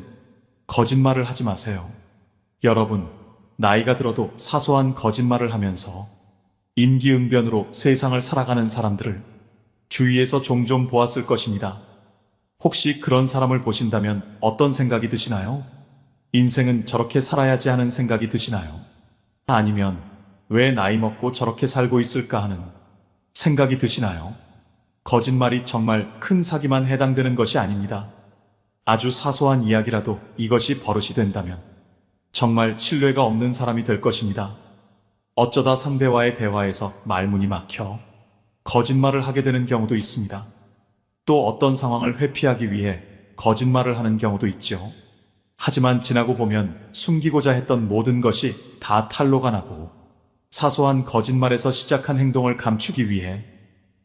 거짓말을 하지 마세요. 여러분, 나이가 들어도 사소한 거짓말을 하면서 임기응변으로 세상을 살아가는 사람들을 주위에서 종종 보았을 것입니다. 혹시 그런 사람을 보신다면 어떤 생각이 드시나요? 인생은 저렇게 살아야지 하는 생각이 드시나요? 아니면 왜 나이 먹고 저렇게 살고 있을까 하는 생각이 드시나요? 거짓말이 정말 큰 사기만 해당되는 것이 아닙니다. 아주 사소한 이야기라도 이것이 버릇이 된다면 정말 신뢰가 없는 사람이 될 것입니다. 어쩌다 상대와의 대화에서 말문이 막혀 거짓말을 하게 되는 경우도 있습니다. 또 어떤 상황을 회피하기 위해 거짓말을 하는 경우도 있죠. 하지만 지나고 보면 숨기고자 했던 모든 것이 다 탄로가 나고 사소한 거짓말에서 시작한 행동을 감추기 위해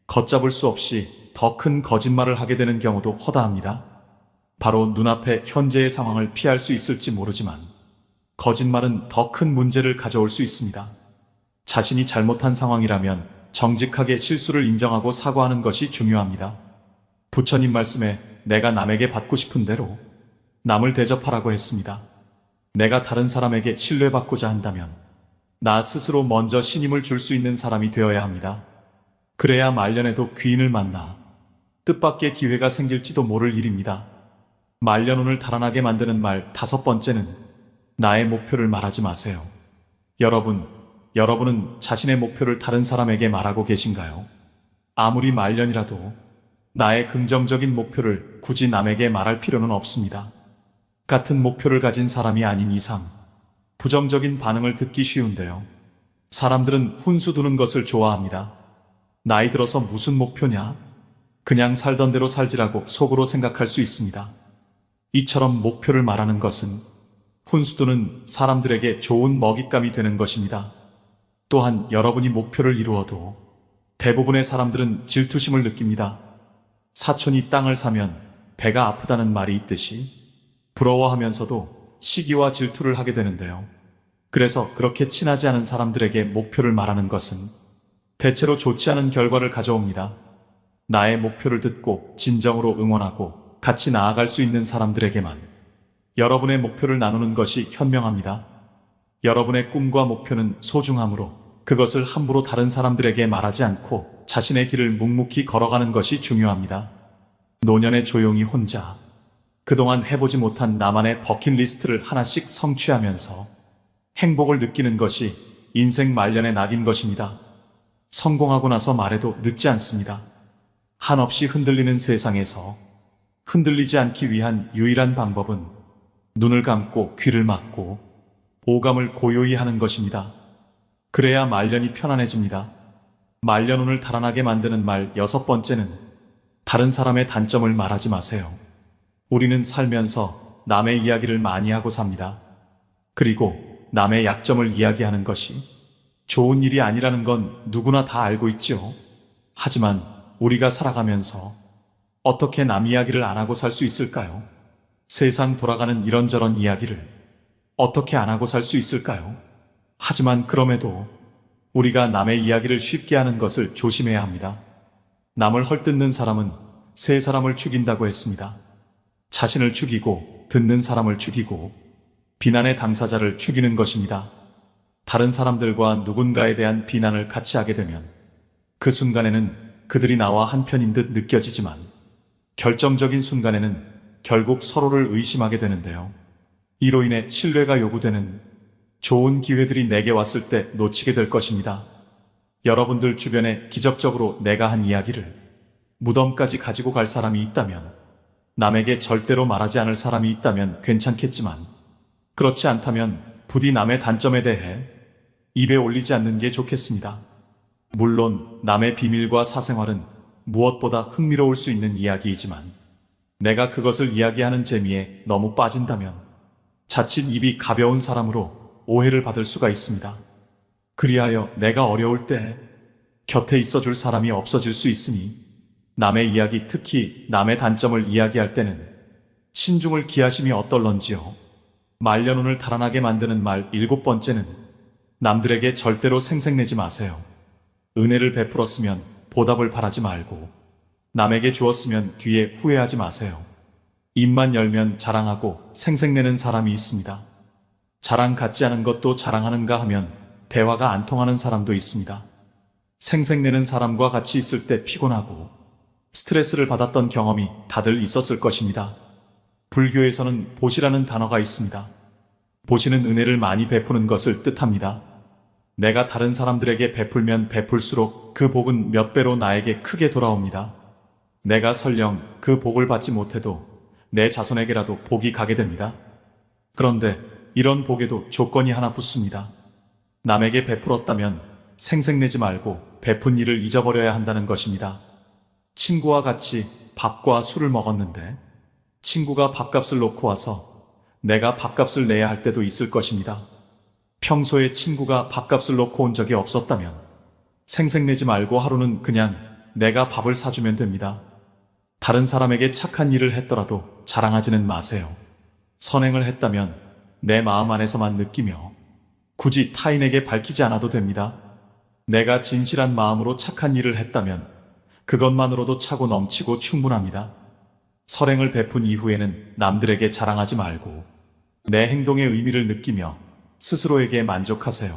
걷잡을 수 없이 더 큰 거짓말을 하게 되는 경우도 허다합니다. 바로 눈앞에 현재의 상황을 피할 수 있을지 모르지만 거짓말은 더 큰 문제를 가져올 수 있습니다. 자신이 잘못한 상황이라면 정직하게 실수를 인정하고 사과하는 것이 중요합니다. 부처님 말씀에 내가 남에게 받고 싶은 대로 남을 대접하라고 했습니다. 내가 다른 사람에게 신뢰받고자 한다면 나 스스로 먼저 신임을 줄 수 있는 사람이 되어야 합니다. 그래야 말년에도 귀인을 만나 뜻밖의 기회가 생길지도 모를 일입니다. 말년운을 달아나게 만드는 말 다섯 번째는 나의 목표를 말하지 마세요. 여러분은 자신의 목표를 다른 사람에게 말하고 계신가요? 아무리 말년이라도 나의 긍정적인 목표를 굳이 남에게 말할 필요는 없습니다. 같은 목표를 가진 사람이 아닌 이상 부정적인 반응을 듣기 쉬운데요. 사람들은 훈수 두는 것을 좋아합니다. 나이 들어서 무슨 목표냐? 그냥 살던 대로 살지라고 속으로 생각할 수 있습니다. 이처럼 목표를 말하는 것은 훈수 두는 사람들에게 좋은 먹잇감이 되는 것입니다. 또한 여러분이 목표를 이루어도 대부분의 사람들은 질투심을 느낍니다. 사촌이 땅을 사면 배가 아프다는 말이 있듯이 부러워하면서도 시기와 질투를 하게 되는데요. 그래서 그렇게 친하지 않은 사람들에게 목표를 말하는 것은 대체로 좋지 않은 결과를 가져옵니다. 나의 목표를 듣고 진정으로 응원하고 같이 나아갈 수 있는 사람들에게만 여러분의 목표를 나누는 것이 현명합니다. 여러분의 꿈과 목표는 소중하므로 그것을 함부로 다른 사람들에게 말하지 않고 자신의 길을 묵묵히 걸어가는 것이 중요합니다. 노년에 조용히 혼자 그동안 해보지 못한 나만의 버킷리스트를 하나씩 성취하면서 행복을 느끼는 것이 인생 말년의 낙인 것입니다. 성공하고 나서 말해도 늦지 않습니다. 한없이 흔들리는 세상에서 흔들리지 않기 위한 유일한 방법은 눈을 감고 귀를 막고 오감을 고요히 하는 것입니다. 그래야 말년이 편안해집니다. 말년운을 달아나게 만드는 말 6번째는 다른 사람의 단점을 말하지 마세요. 우리는 살면서 남의 이야기를 많이 하고 삽니다. 그리고 남의 약점을 이야기하는 것이 좋은 일이 아니라는 건 누구나 다 알고 있죠. 하지만 우리가 살아가면서 어떻게 남 이야기를 안 하고 살 수 있을까요? 세상 돌아가는 이런저런 이야기를 어떻게 안 하고 살 수 있을까요? 하지만 그럼에도 우리가 남의 이야기를 쉽게 하는 것을 조심해야 합니다. 남을 헐뜯는 사람은 세 사람을 죽인다고 했습니다. 자신을 죽이고 듣는 사람을 죽이고 비난의 당사자를 죽이는 것입니다. 다른 사람들과 누군가에 대한 비난을 같이 하게 되면 그 순간에는 그들이 나와 한편인 듯 느껴지지만 결정적인 순간에는 결국 서로를 의심하게 되는데요. 이로 인해 신뢰가 요구되는 좋은 기회들이 내게 왔을 때 놓치게 될 것입니다. 여러분들 주변에 기적적으로 내가 한 이야기를 무덤까지 가지고 갈 사람이 있다면, 남에게 절대로 말하지 않을 사람이 있다면 괜찮겠지만, 그렇지 않다면 부디 남의 단점에 대해 입에 올리지 않는 게 좋겠습니다. 물론 남의 비밀과 사생활은 무엇보다 흥미로울 수 있는 이야기이지만 내가 그것을 이야기하는 재미에 너무 빠진다면 자칫 입이 가벼운 사람으로 오해를 받을 수가 있습니다. 그리하여 내가 어려울 때 곁에 있어줄 사람이 없어질 수 있으니 남의 이야기, 특히 남의 단점을 이야기할 때는 신중을 기하심이 어떨런지요. 말년운을 달아나게 만드는 말 7번째는 남들에게 절대로 생색내지 마세요. 은혜를 베풀었으면 보답을 바라지 말고 남에게 주었으면 뒤에 후회하지 마세요. 입만 열면 자랑하고 생색내는 사람이 있습니다. 자랑 같지 않은 것도 자랑하는가 하면 대화가 안 통하는 사람도 있습니다. 생색내는 사람과 같이 있을 때 피곤하고 스트레스를 받았던 경험이 다들 있었을 것입니다. 불교에서는 보시라는 단어가 있습니다. 보시는 은혜를 많이 베푸는 것을 뜻합니다. 내가 다른 사람들에게 베풀면 베풀수록 그 복은 몇 배로 나에게 크게 돌아옵니다. 내가 설령 그 복을 받지 못해도 내 자손에게라도 복이 가게 됩니다. 그런데 이런 복에도 조건이 하나 붙습니다. 남에게 베풀었다면 생색내지 말고 베푼 일을 잊어버려야 한다는 것입니다. 친구와 같이 밥과 술을 먹었는데 친구가 밥값을 놓고 와서 내가 밥값을 내야 할 때도 있을 것입니다. 평소에 친구가 밥값을 놓고 온 적이 없었다면 생색내지 말고 하루는 그냥 내가 밥을 사주면 됩니다. 다른 사람에게 착한 일을 했더라도 자랑하지는 마세요. 선행을 했다면 내 마음 안에서만 느끼며 굳이 타인에게 밝히지 않아도 됩니다. 내가 진실한 마음으로 착한 일을 했다면 그것만으로도 차고 넘치고 충분합니다. 선행을 베푼 이후에는 남들에게 자랑하지 말고 내 행동의 의미를 느끼며 스스로에게 만족하세요.